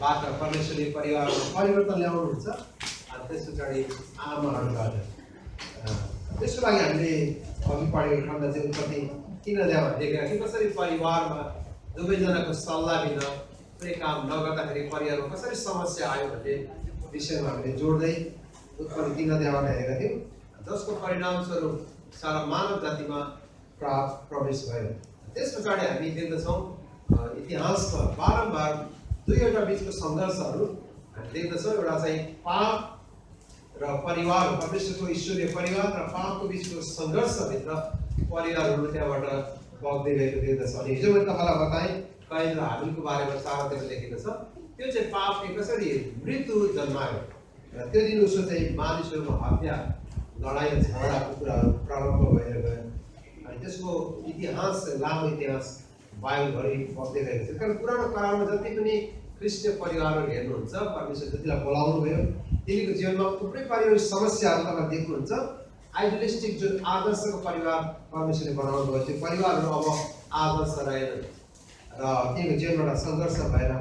बाट परमेश्वरले परिवारमा परिवर्तन ल्याउनुहुन्छ अनि त्यस पछाडि आमाहरूबाट त्यसको लागि हामीले अघि पढेको खण्ड चाहिँ उत्पत्ति 3 अध्यायमा देखेका थियौँ कसरी परिवारमा दुवैजनाको सल्लाह बिना कुनै काम नगर्दाखेरि परिवारमा कसरी समस्या आयो भन्ने विषयमा हामीले जोड्दै उत्पत्ति 3 अध्यायबाट हेरेका थियौँ जसको परिणामस्वरूप सारा मानव जातिमा प्रवेश भयो। त्यस पछाडि हामी देख्दछौँ इतिहासमा बारम्बार दुईवटा बिचको सङ्घर्षहरू हामी देख्दछौँ। एउटा चाहिँ पाप र परिवार परमेश्वरको ईश्वरीय परिवार र पापको बिचको सङ्घर्षभित्र परिवारहरू त्यहाँबाट बग्दै गएको देख्दछौँ। अनि हिजो मैले तपाईँलाई बताएँ कैन र हाबिलको बारेमा 4 अध्यायमा लेखेको छ। त्यो चाहिँ पापले कसरी मृत्यु जन्मायो र त्यो दिन उसो चाहिँ मानिसहरूमा हत्या लडाइँ र झगडाको कुराहरू प्रारम्भ भएर गयो अनि त्यसको इतिहास लामो इतिहास बाइबलभरि बस्दै गएको छ। कारण पुरानो करारमा जति पनि ख्रिस्टीय परिवारहरू हेर्नुहुन्छ परमेश्वर जतिलाई बोलाउनु भयो तिनीको जीवनमा थुप्रै पारिवारिक समस्याहरू तपाईँ देख्नुहुन्छ। आइडलिस्टिक जुन आदर्शको परिवार परमेश्वरले बनाउनु भयो त्यो परिवारहरू अब आदर्श रहेन र तिनीको जीवनबाट सङ्घर्ष भएर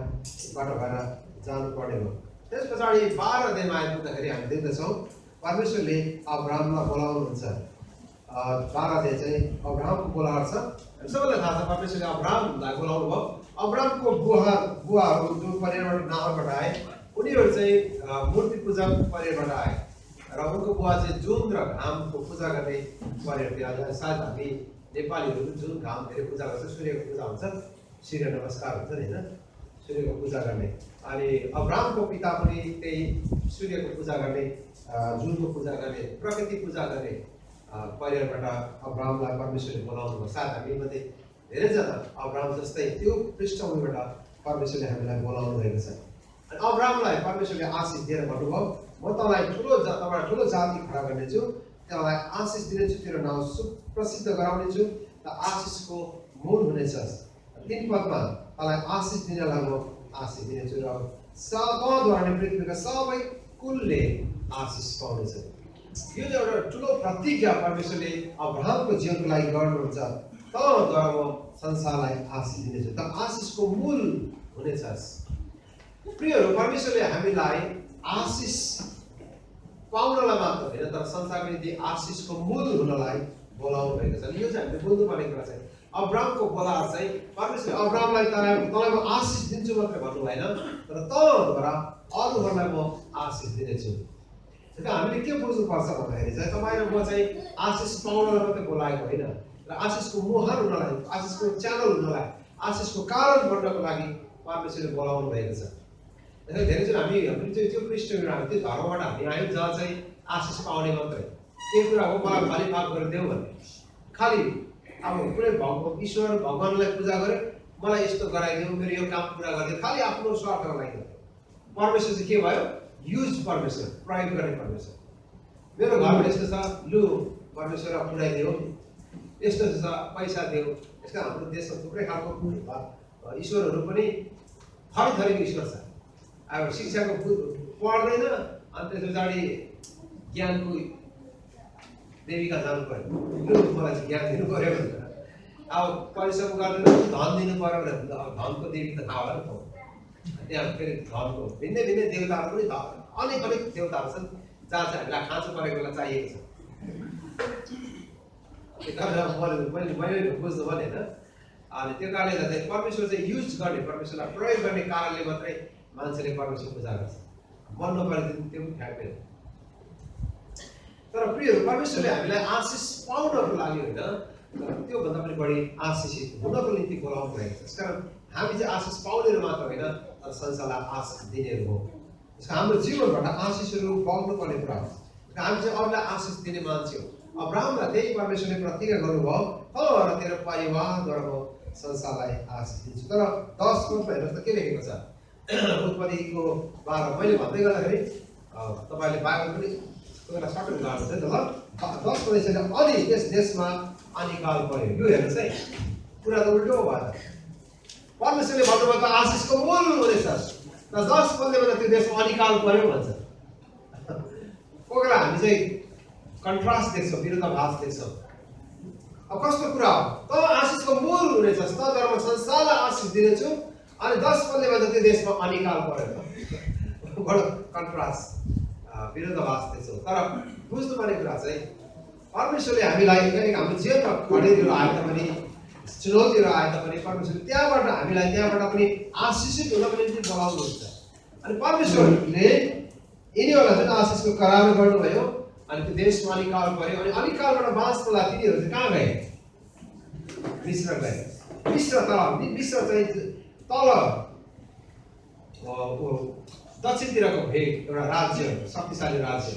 जानु पर्ने भयो। त्यस पछाडि 12 अध्यायमा आइपुग्दाखेरि हामी देख्दछौँ परमेश्वरले अब्राहमलाई बोलाउनुहुन्छ। 12 अध्याय चाहिँ अब्राहमको बोलाएर छ। सबैलाई थाहा छ परमेश्वरले अब्राहमलाई बोलाउनु भयो। अब्राहमको बुवाहरू जुन परिवारबाट नाहरबाट आए उनीहरू चाहिँ मूर्ति पूजा परिवारबाट आए र उनको बुवा चाहिँ जुन र घामको पूजा गर्ने परिवार। सायद हामी नेपालीहरू जुन घाम धेरै पूजा गर्छ सूर्यको पूजा हुन्छ सूर्य नमस्कार हुन्छ नि होइन सूर्यको पूजा गर्ने। अनि अब्राहमको पिता पनि त्यही सूर्यको पूजा गर्ने जुनको पूजा गर्ने प्रकृति पूजा गर्ने परिवारबाट अब्राहमलाई परमेश्वरले बोलाउनु भयो। सायद हामीमध्ये धेरैजना अब्राहम जस्तै त्यो पृष्ठभूमिबाट परमेश्वरले हामीलाई बोलाउनु भएको छ। अनि अब्राहमलाई परमेश्वरले आशिष दिएर भन्नुभयो म तँलाई तपाईँलाई ठुलो जाति खडा गर्नेछु त्यसलाई आशिष दिनेछु तेरो नाउँ सुप्रसिद्ध गराउनेछु र आशिषको मूल हुनेछस्। 3 पदमा तँलाई आशिष दिनलाई म आशिष दिनेछु र तँद्वारा नै पृथ्वीका सबै कुलले आशिष पाउनेछ। यो चाहिँ एउटा ठुलो प्रतिज्ञा परमेश्वरले अब्राहमको जीवनको लागि गर्नुहुन्छ। तँद्वारा म संसारलाई आशिष दिनेछु त आशिषको मूल हुनेछस्। प्रियहरू परमेश्वरले हामीलाई आशिष पाउनलाई मात्र होइन तर संसारको निम्ति आशिषको मूल हुनलाई बोलाउनु भएको छ। यो चाहिँ हामीले बुझ्नुपर्ने कुरा चाहिँ अब्राहमको बोलाएर चाहिँ परमेश्वरले अब्राहमलाई तँलाई म आशिष दिन्छु मात्रै भन्नु भएन तर तँद्वारा अरूहरूलाई म आशिष दिनेछु। हामीले के बुझ्नुपर्छ भन्दाखेरि चाहिँ तपाईँ र म चाहिँ आशिष पाउनलाई मात्रै बोलाएको होइन र आशिषको मुहान हुनलाई आशिषको च्यानल हुनलाई आशिषको कारण बन्नको लागि परमेश्वरले बोलाउनु भएको छ। धेरैजना हामी चाहिँ त्यो क्रिस्चियन हामी त्यो धर्मबाट हामी आयौँ जहाँ चाहिँ आशिष पाउने मात्रै के कुरा हो मलाई खाली पाप गरिदेऊ भन्ने खालि अब कुनै ईश्वर भगवान्लाई पूजा गरे मलाई यस्तो गराइदेऊ मेरो यो काम पुरा गरिदियो खालि आफ्नो स्वार्थको लागि। परमेश्वर चाहिँ के भयो युज परमेश्वर प्रयोग गर्ने परमेश्वर। मेरो घरमा यस्तो छ लु परमेश्वर पुऱ्याइदियो यस्तो छ पैसा दियो। यसका हाम्रो देशमा थुप्रै खालको ईश्वरहरू पनि थरी थरीको ईश्वर छ। अब शिक्षाको पढ्दैन अनि त्यस पछाडि ज्ञानको देवीका जानु पर्यो लु मलाई चाहिँ ज्ञान दिनु पर्यो भनेर अब परिश्रम गर्दैन धन दिनु पर्यो भनेर धनको देवी त थाहा होला नि त। त्यहाँ फेरि धनको भिन्नै भिन्नै देवताहरू पनि अनेक देवताहरू छन् जहाँ चाहिँ हामीलाई खाँचो परेको बेला चाहिएको छ। मैले बुझ्नु पनि होइन। अनि त्यो कारणले गर्दा परमेश्वर चाहिँ युज गर्ने परमेश्वरलाई प्रयोग गर्ने कारणले मात्रै मान्छेले परमेश्वर पूजा गर्छ। मन नपरेदेखि त्यो पनि फ्याक्दैन। तर प्रियहरू परमेश्वरले हामीलाई आशिष पाउनको लागि होइन त्योभन्दा पनि बढी आशिषित हुनको निम्ति बोलाउनु भएको छ। त्यसकारण हामी चाहिँ आशिष पाउनेहरू मात्र होइन तर संसारलाई आशिष दिनेहरू हो। त्यसको हाम्रो जीवनबाट आशिषहरू पाउनुपर्ने कुरा हो। हामी चाहिँ अरूलाई आशिष दिने मान्छे हो। अब्राहमलाई त्यही परमेश्वरले प्रतिज्ञा गर्नुभयो तर तेरो परिवारद्वारा म संसारलाई आशिष दिन्छु। तर 10 पदमा हेर्नुहोस् त के लेखेको छ उत्पत्तिको 12 मैले भन्दै गर्दाखेरि तपाईँले बाइबल पनि एउटा सर्टकट गर्नुहुन्छ नि त ल। 10 पद अनि त्यस देशमा अनिकाल पर्यो। यो हेर्नुहोस् है कुरा त उल्टो भयो। परमेश्वरले भन्नुभयो त आशिषको मूल हुनेछस् र 10 पदले भन्दा त्यो देशमा अनिकाल पर्यो भन्छ। कोही बेला हामी चाहिँ कन्ट्रास्ट देख्छौँ विरोधाभास देख्छौँ। अब कस्तो कुरा हो त आशिषको मूल हुनेछस् तद्वारा म संसारलाई आशिष दिनेछु अनि 10 पल्लेमा त त्यो देशमा अनिकाल परेको बडो कन्ट्रास्ट विरोधाभास त्यसो। तर बुझ्नुपर्ने कुरा चाहिँ परमेश्वरले हामीलाई हाम्रो जीवनमा खडेरीहरू आए तापनि चुनौतीहरू आए तापनि परमेश्वरले त्यहाँबाट हामीलाई त्यहाँबाट पनि आशिषित हुनको निम्ति बोलाउनुहुन्छ। अनि परमेश्वरले यिनीहरूलाई जुन आशिषको करार गर्नुभयो अनि त्यो देशमा अनिकाल पर्यो अनि अनिकालबाट बाँच्नको लागि तिनीहरू चाहिँ कहाँ गए? मिस्र गए। मिस्र चाहिँ तल दक्षिणतिरको भेग एउटा राज्य, शक्तिशाली राज्य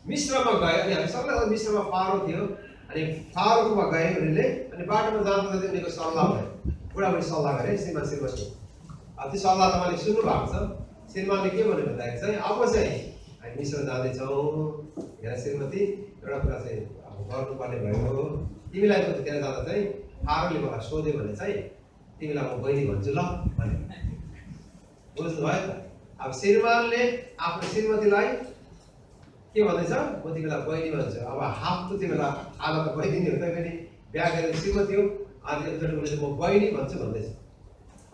मिस्रमा गए। अनि हामी सबैलाई मिस्रमा फारो थियो अनि फारोकोमा गए उनीहरूले। अनि बाटोमा जाँदा उनीहरूको सल्लाह भयो, बुढाबुढी सल्लाह गरे श्रीमान श्रीमती। त्यो सल्लाह तपाईँले सुन्नु भएको छ। श्रीमानले के भन्यो भन्दाखेरि चाहिँ अब चाहिँ हामी मिस्र जाँदैछौँ, हेर श्रीमती एउटा कुरा चाहिँ अब गर्नुपर्ने भयो, तिमीलाई त्यहाँ जाँदा चाहिँ फारोले मलाई सोध्यो भने चाहिँ तिमीलाई म बहिनी भन्छु ल भने। बुझ्नुभयो त? अब श्रीमानले आफ्नो श्रीमतीलाई के भन्दैछ? म तिमीलाई बहिनी भन्छु। अब हाफ त तिमीलाई आधा त बहिनी हो, तैपनि बिहा गरेर श्रीमती हो, अनि एकचोटि उसले म बहिनी भन्छु भन्दैछ।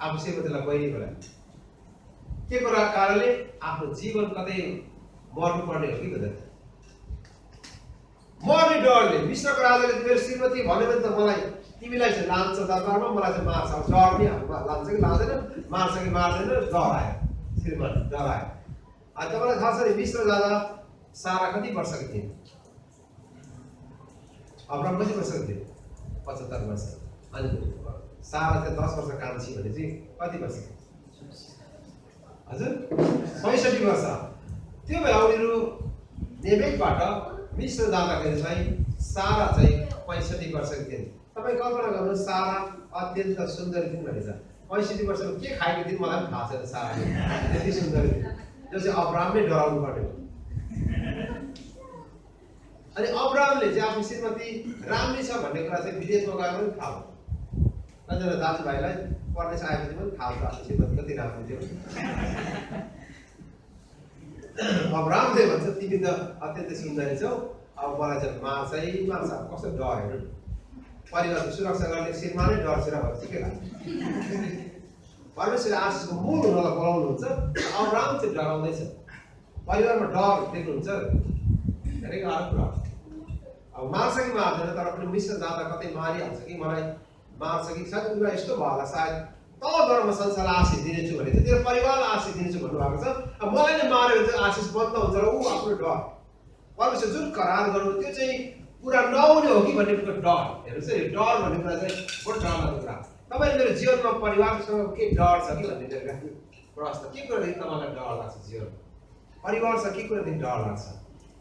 आफ्नो श्रीमतीलाई बहिनी बोलायो। के कारणले? आफ्नो जीवन कतै मर्नु पर्ने हो कि भन्दै मर्ने डरले। मिस्रको राजाले मेरो श्रीमती भन्यो भने त मलाई तिमीलाई चाहिँ लान्छ दरबारमा, मलाई चाहिँ मार्छ। अब डर नि लान्छ कि लाँदैन, मार्छ कि मार्दैन, डर आयो। श्रीमान डर आयो। अनि तपाईँलाई थाहा छ नि मिस्र जाँदा सारा कति वर्षको थिए? अब्राम कति वर्षको थियो? 75 वर्ष। अनि सारा चाहिँ 10 वर्ष कान्छी भने चाहिँ कति वर्ष? हजुर 65 वर्ष। त्यो बेला उनीहरू नेबेकबाट मिस्र जाँदाखेरि चाहिँ सारा चाहिँ 65 वर्षको थिए। तपाईँ कल्पना गर्नुहोस्, सारा अत्यन्त सुन्दरी थिइन् भनेछ। 65 वर्षको के खाएको थिइन् मलाई पनि थाहा छैन। सारा त्यति सुन्दरी थिइन् जो चाहिँ अब्रामले डराउनु पर्यो। अनि अब्रामले चाहिँ आफ्नो श्रीमती राम्री छ भन्ने कुरा चाहिँ विदेशमा गएर पनि थाहा भयो। कतिजना दाजुभाइलाई परदेश आएपछि पनि थाहा छ आफ्नो श्रीमती कति राम्रो थियो। अब्रामले भन्छ तिमी त अत्यन्तै सुन्दरी छौ, अब मलाई चाहिँ मार्छ कस्तो डर हेर्नु। परिवारको सुरक्षा गर्ने श्रीमानै डर्छ र भन्छ के लाग्छ? परमेश्वरले आशिषको मूल हुनलाई बोलाउनुहुन्छ। अब्राम चाहिँ डराउँदैछ। परिवारमा डर देख्नुहुन्छ धेरै गाह्रो कुरा। अब मार्छ कि मार्दैन, तर पनि मिस्र जाँदा कतै मारिहाल्छ कि मलाई मार्छ कि सायद कुरा यस्तो भयो होला, सायद तल गरमा संसारलाई आशिष दिनेछु भने चाहिँ तेरो परिवारलाई आशिष दिनेछु भन्नुभएको छ। अब मलाई नै मार्यो भने चाहिँ आशिष बन्द हुन्छ र ऊ आफ्नो डर। परमेश्वर जुन करार गर्नु त्यो चाहिँ पुरा नहुने हो कि भन्ने कुरा डर। हेर्नुहोस् है, डर भन्ने कुरा चाहिँ बडो डर लाग्ने कुरा। तपाईँले मेरो जीवनमा परिवारसँग के डर छ कि भन्ने प्रश्न, के कुरादेखि तपाईँलाई डर लाग्छ? जीवन परिवारसँग के कुरादेखि डर लाग्छ?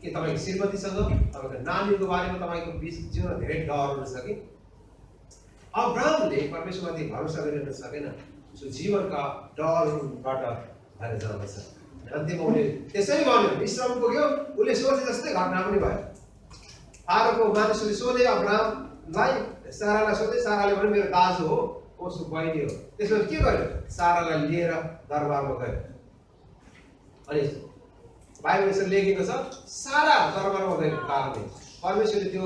के तपाईँको श्रीमतीसँग, तपाईँको नानीको बारेमा तपाईँको जीवनमा धेरै डरहरू छ कि? अब्रामले परमेश्वरमाथि भरोसा गरिरहन सकेन, उसको जीवनका डरबाट भएर जाँदैछ। अन्त्यमा उसले त्यसै भन्यो, मिस्रमा पुग्यो, उसले सोचे जस्तै घटना पनि भयो। फारोको मानिसले सोधे अब्रामलाई, सारालाई सोधे, साराले भन्यो मेरो दाजु हो, उसको बहिनी हो। त्यसपछि के गर्यो? सारालाई लिएर दरबारमा गयो। अनि बाइबलमा लेखेको छ सारा दरबारमा गएको कारणले परमेश्वरले त्यो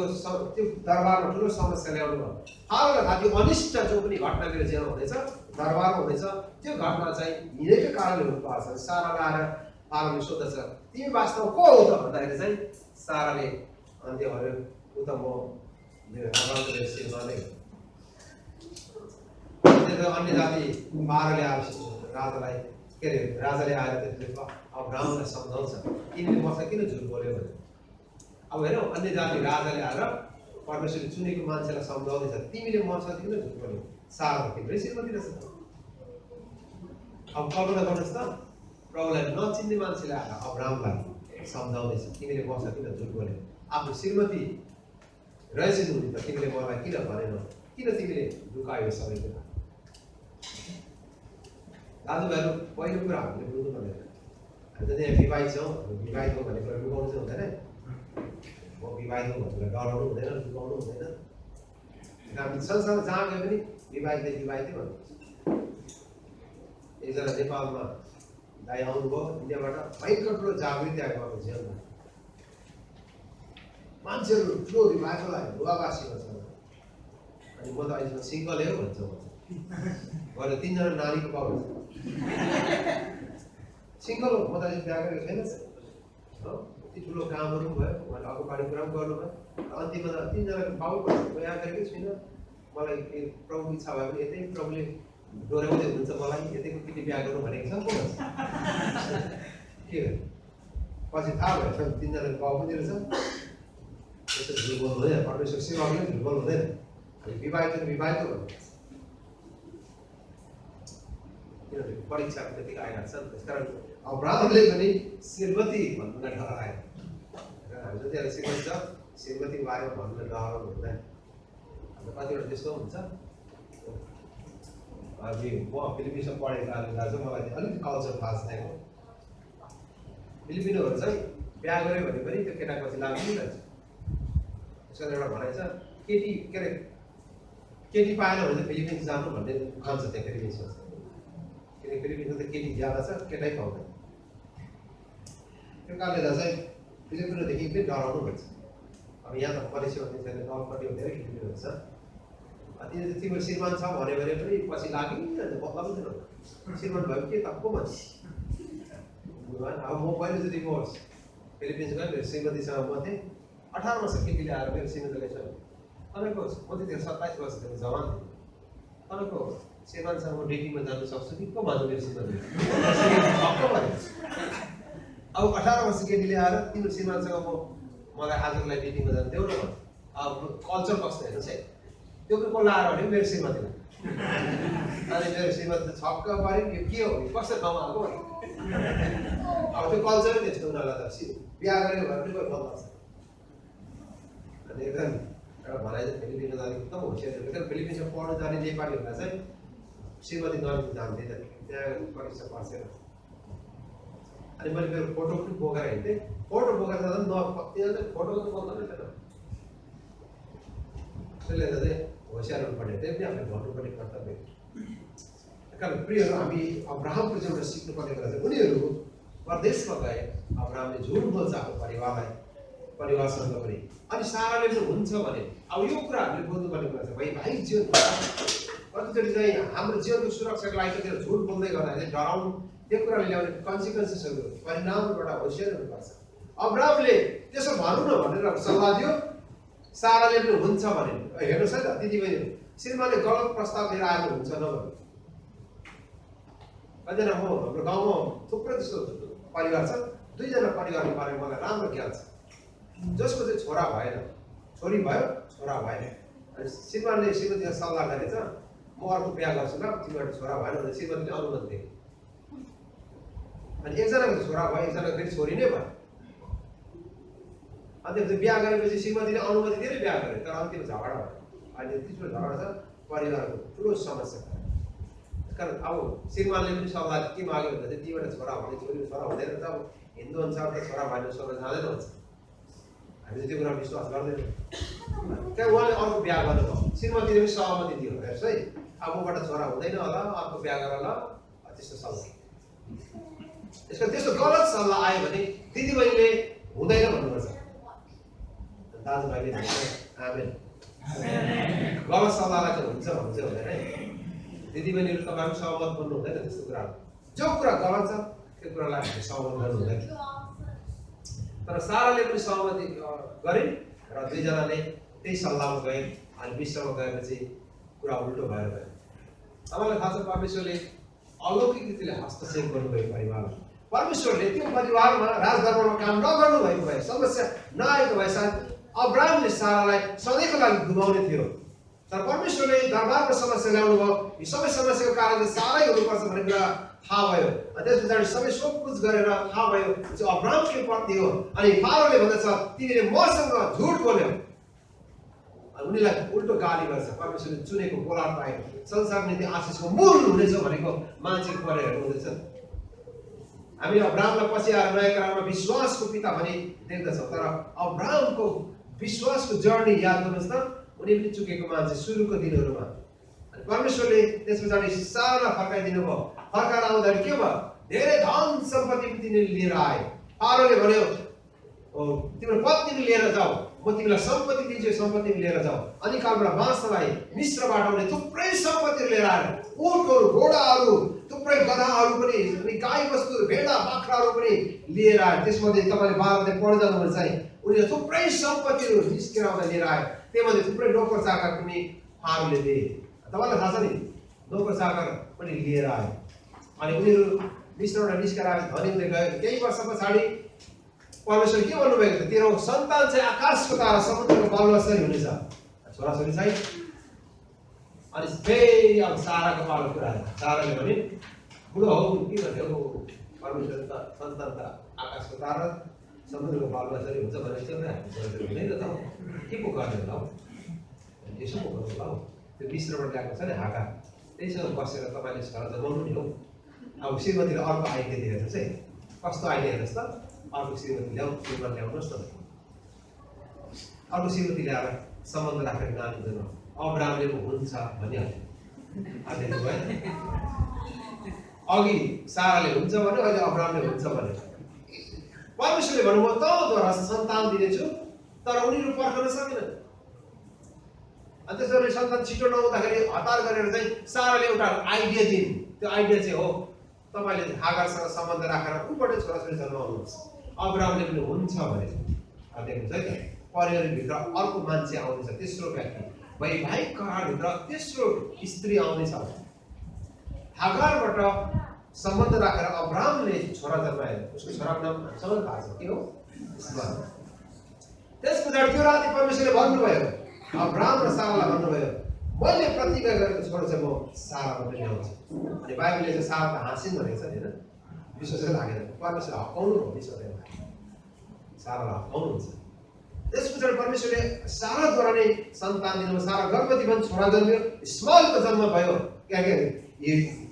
दरबारमा ठुलो समस्या ल्याउनु भयो। फारोलाई थाहा थियो अनिष्ट जो पनि घटना मेरो जीवनमा हुँदैछ, दरबारमा हुँदैछ, त्यो घटना चाहिँ हिँडेकै कारणले हुनु पर्छ। सारालाई आएर फारोले सोध्दछ तिमी वास्तवमा को हो त भन्दाखेरि चाहिँ साराले अन्त्य भयो, ऊ त म मेरो अगाउको श्रीमा नै हो। अन्य जाति फारोले आएर राजालाई के अरे राजाले आएर त्यसले अब्रामलाई सम्झाउँछ तिमीले मसँग किन झुट बोल्यो भने। अब हेरौँ, अन्य जाति राजाले आएर परमेश्वरले चुनेको मान्छेलाई सम्झाउँदैछ तिमीले मसँग किन झुट बोल्यो, सारा तिम्रै श्रीमती रहेछ। अब कल्पना गर्नुहोस् त, प्रभुलाई नचिन्ने मान्छेले आएर अब्रामलाई सम्झाउँदैछ तिमीले मसँग किन झुट बोल्यो, आफ्नो श्रीमती रहेछ नि त तिमीले मलाई किन भनेनौ, किन तिमीले लुकायो सबै कुरा। दाजुभाइहरू पहिलो कुरा हामीले बुझ्नु पर्दैन, हामी त त्यहाँ विवाहित छौँ, विवाहित हो भन्ने कुरा लुकाउनु चाहिँ हुँदैन। म विवाहित हो भनेर डराउनु हुँदैन, लुकाउनु हुँदैन। हामी संसारमा जहाँ गए पनि विवाहितले विवाहितै भन्नु। एकजना नेपालमा दाइ आउनुभयो इन्डियाबाट, भयङ्कर ठुलो जागृति आयो उहाँको जीवनमा। मान्छेहरू ठुलो रिभाइभल आयो, बुवाबासीमा छ। अनि म त अहिलेसम्म सिङ्गलै हो भन्छ। भरे 3 जना नानीको बाउ हुन्छ सिंगल हो म त अझै बिहा गरेको छैन हो यति ठुलो कामहरू भयो मैले अगाडि कार्यक्रम गर्नुभयो अन्तिममा 3 जनाको बाउ बिहा गरेकै छैन मलाई प्रभु इच्छा भयो भने यतै प्रभुले डोर्याउँदै हुनुहुन्छ मलाई यतैको केटी बिहा गर्नु भनेको छ के पछि थाहा भयो 3 जनाको बाउ पनि रहेछ यसो झुल बोल्नु हुँदैन परमेश्वर सेवाले झुल बोल्नु हुँदैन हामी विवाहित भन्नु किनभने परीक्षाको त्यतिकै आइरहेको छ त्यस कारण अब्राहमले पनि श्रीमती भन्नुलाई डरायो हामी जतिखेर श्रीमती छ श्रीमतीको बारेमा भन्नुलाई डराउनु हुँदैन हाम्रो कतिवटा त्यस्तो हुन्छ हामी म फिलिपिन्समा पढेको कारणले गर्दा मलाई अलिकति कल्चर थाहा छैन फिलिपिनोहरू चाहिँ बिहा गऱ्यो भने पनि त्यो केटापछि लाग्दैन रहेछ त्यसको एउटा भनाइ छ केटी के अरे केटी पाएन भने चाहिँ फिलिपिन्स जानु भन्ने उखान छ त्यहाँ फिलिपिन्समा किनकि फिलिपिन्समा त केटी ज्यादा छ केटै पाउँदैन त्यो कारणले गर्दा चाहिँ फिलिपिनोदेखि पनि डराउनु भन्छ अब यहाँ त परेछ भने छैन नर्पट्टि धेरै फिलिपिनोहरू छ तिनीहरू तिम्रो श्रीमान छ भन्यो भने पनि पछि लागिहाल्छ मतलब छैन श्रीमान भयो के तक्को मान्छे अब म पहिलोचोटि म फिलिपिन्स गएँ मेरो श्रीमतीसँग म थिएँ 18 वर्ष केटी ल्याएर मेरो श्रीमतीले छ तपाईँको म त्यतिखेर 27 वर्ष थिएँ जवान थिएँ तपाईँको श्रीमानसँग म डेटिङमा जानु सक्छु कि को भन्नु मेरो श्रीमती अब 18 वर्ष केटी ल्याएर तिम्रो श्रीमानसँग मलाई आजको लागि डेटिङमा जानु देऊ न अब कल्चर कस्तो हेर्नुहोस् है त्यो पनि को लाएर भने मेरो श्रीमतीलाई अनि मेरो श्रीमती छक्क पऱ्यो के हो कस्तो ठाउँमा आएको अब त्यो कल्चरै त्यस्तो उनीहरूलाई त बिहा गरेको भए पनि कोही मतलब छ अनि एकदम एउटा भनाइ चाहिँ फिलिपिन्समा जाने एकदम होसियार एकदम फिलिपिन्समा पढ्नु जाने नेपालीहरूलाई चाहिँ श्रीमती नजिक जान्थेँ त्यहाँ परीक्षा पर्सेर अनि मैले मेरो फोटो पनि बोकेर हिँड्थेँ फोटो बोकेर जाँदा पनि त्यहाँ चाहिँ फोटो त बोल्दैन थिएन त्यसले गर्दा चाहिँ होसियार हुनुपर्ने त्यही पनि हामीले भन्नुपर्ने कर्तव्य कारण प्रियहरू हामी अब्राहमको चाहिँ एउटा सिक्नुपर्ने कुरा चाहिँ उनीहरू परदेशमा गए अब्राहमले झुट बोल्छ आफ्नो परिवारसँग पनि अनि साराले पनि हुन्छ भने अब यो कुरा हामीले बोल्नुपर्ने कुरा छ भाइ जीवन कतिचोटि चाहिँ हाम्रो जीवनको सुरक्षाको लागि त्यो झुट बोल्दै गर्दा चाहिँ डराउनु त्यो कुराले ल्याउने कन्सिक्वेन्सेसहरू परिणामबाट होसियार हुनुपर्छ अब्राहमले त्यसो भनौँ न भनेर सल्लाह दियो साराले पनि हुन्छ भने हेर्नुहोस् है त दिदीबहिनीहरू श्रीमानले गलत प्रस्ताव लिएर आएको हुन्छ नभने कतिजना म हाम्रो गाउँमा थुप्रै त्यस्तो परिवार छ 2 जना परिवारको बारेमा मलाई राम्रो ज्ञान छ जसको चाहिँ छोरा भएन छोरी भयो छोरा भएन अनि श्रीमानले श्रीमतीसँग सल्लाह गरेछ म अर्को बिहा गर्छु ल तिमीबाट छोरा भएन भने श्रीमतीले अनुमति दिए अनि एकजनाको छोरा भयो एकजनाको फेरि छोरी नै भयो अन्त बिहा गरेपछि श्रीमतीले अनुमति दिएर बिहा गरे तर अन्तिम झगडा भयो अहिले त्यस्तो झगडा छ परिवारको ठुलो समस्या कारण अब श्रीमानले पनि सल्लाह के माग्यो भने चाहिँ तीबाट छोरा भने छोरी छोरा हुँदैन त अब हिन्दू अनुसार त छोरा भएन छोरा जाँदैन भन्छ हामीले त्यो कुरा विश्वास गर्दैनौँ त्यहाँ उहाँले अर्को बिहा गर्नुभयो श्रीमतीले पनि सहमति दियो हेर्नुहोस् है अब मबाट छोरा हुँदैन होला अर्को बिहा गर ल त्यस्तो सल्लाह यसको त्यस्तो गलत सल्लाह आयो भने दिदीबहिनीले हुँदैन भन्नुपर्छ दाजुभाइले आमेन गलत सल्लाहलाई चाहिँ हुन्छ भन्छ हुँदैन है दिदीबहिनीहरू तपाईँहरू सहमत गर्नु हुँदैन त्यस्तो कुराहरू जो कुरा गलत छ त्यो कुरालाई हामीले सहमत गर्नु हुँदैन तर साराले पनि सहमति गरिन् र 2 जनाले त्यही सल्लाहमा गए अनि विश्वमा गएपछि कुरा उल्टो भएर गयो तपाईँलाई थाहा छ परमेश्वरले अलौकिक रीतिले हस्तक्षेप गर्नुभयो परिवारमा परमेश्वरले त्यो परिवारमा राजदरबारमा काम नगर्नु भएको भए समस्या नआएको भए सायद अब्राहमले सारालाई सधैँको लागि गुमाउने थियो तर परमेश्वरले दरबारमा समस्या ल्याउनु भयो यी सबै समस्याको कारणले सारै हुनुपर्छ भन्ने कुरा थाहा भयो अनि त्यस पछाडि सबै सोधपुछ गरेर थाहा भयो जो अब्राहमको पत्नी हो अनि फारोले भन्दछ तिमीले मसँग झुट बोल्यौ अनि उनीलाई उल्टो गाली गर्छ परमेश्वरले चुनेको बोलाट पाए संसार निम्ति आशिषको मूल हुनेछ भनेको मान्छेको परे हेर्नुहुँदैछ हामी अब्राहमलाई पछि आएर नयाँ करारमा विश्वासको पिता भनी देख्दछौँ तर अब्राहमको विश्वासको जर्नी याद गर्नुहोस् त उनी पनि चुकेको मान्छे सुरुको दिनहरूमा अनि परमेश्वरले त्यस पछाडि सारा फर्काइदिनु भयो फर्काएर आउँदाखेरि के भयो धेरै धन सम्पत्ति तिनीले लिएर आए फारोले भन्यो तिम्रो पत्नीले लिएर जाऊ म तिमीलाई सम्पत्ति दिन्छु, सम्पत्ति लिएर जाऊ। अनि कालबाट बाँसलाई मिश्रबाट आउने थुप्रै सम्पत्तिहरू लिएर आएर ऊँटहरू, घोडाहरू, थुप्रै गधाहरू पनि, अनि गाई बस्तुहरू, भेडा बाख्राहरू पनि लिएर आए। त्यसमध्ये तपाईँले 12 पढ्दै जानुहुन्छ चाहिँ उनीहरूले थुप्रै सम्पत्तिहरू निस्केर आउँदा लिएर आए। त्यहीमध्ये थुप्रै नोकर चाकर पनि फारोले दिए। तपाईँलाई थाहा छ नि, नोकर चाकर पनि लिएर आए। अनि उनीहरू मिश्रबाट निस्केर आए, धनी हुँदै गए। केही वर्ष पछाडि परमेश्वर के भन्नुभएको थियो? तेरो सन्तान चाहिँ आकाशको तारा, समुद्रको बालुवा जसरी हुनेछ। छोराछोरी चाहिँ अनि फेरि अब साराको पालो कुरा आयो। साराले भने बुढो हौ के भन्यो, परमेश्वर त सन्तान त आकाशको तारा, समुद्रको बालुवा जसरी हुन्छ भनेपछि हुँदैन त, के पो गर्ने होला हौ, यसो पो गर्नु होला हौ। त्यो मिश्रबाट ल्याएको छ नि हागा, त्यहीसँग बसेर तपाईँले छोरा जन्माउनु नि हौ। अब श्रीमतीले अर्को आइडिया दिएर चाहिँ कस्तो आइडिया हेर्नुहोस् त, अर्को श्रीमती ल्याउनुहोस् न। अर्को श्रीमती ल्याएर सम्बन्ध राखेर नानी जन्म अब्राहमले हुन्छ भनिहाल्यो। अघि साराले हुन्छ भन्यो, अहिले अब्राहमले हुन्छ भन्यो। परमेश्वरले भन्नु, म तँद्वारा सन्तान दिनेछु, तर उनीहरू पर्खन सकेन। अनि त्यसरी सन्तान छिटो नहुँदाखेरि हतार गरेर चाहिँ साराले एउटा आइडिया दिइन्। त्यो आइडिया चाहिँ हो, तपाईँले हागारसँग सम्बन्ध राखेर उबाट छोराछोरी जन्माउनुहोस्। अब्राहमले पनि हुन्छ भने देख्नुहुन्छ है त, परिवारभित्र अर्को मान्छे आउँदैछ, तेस्रो व्यक्ति, वैवाहिक करारभित्र तेस्रो स्त्री आउँदैछ। हागारबाट सम्बन्ध राखेर अब्राहमले छोरा जन्माए। उसको छोराको नाम हामीसँग थाहा छ, के हो? इस्माइल। त्यस पछाडि त्यो राति परमेश्वरले भन्नुभयो, अब्राहम र सारालाई भन्नुभयो, मैले प्रतिज्ञा गरेको छोरा चाहिँ म साराबाट ल्याउँछु। अनि बाइबलले चाहिँ सारा त हाँसिन् भनेको छ हैन, विश्वासै लागेन। परमेश्वरले हप्काउनु हो, विश्वासै लागेन, सारालाई हप्काउनुहुन्छ। त्यस पछाडि परमेश्वरले साराद्वारा नै सन्तान दिनुभयो। सारा गर्भवती भई छोरा जन्मियो, इस्माइलको जन्म भयो,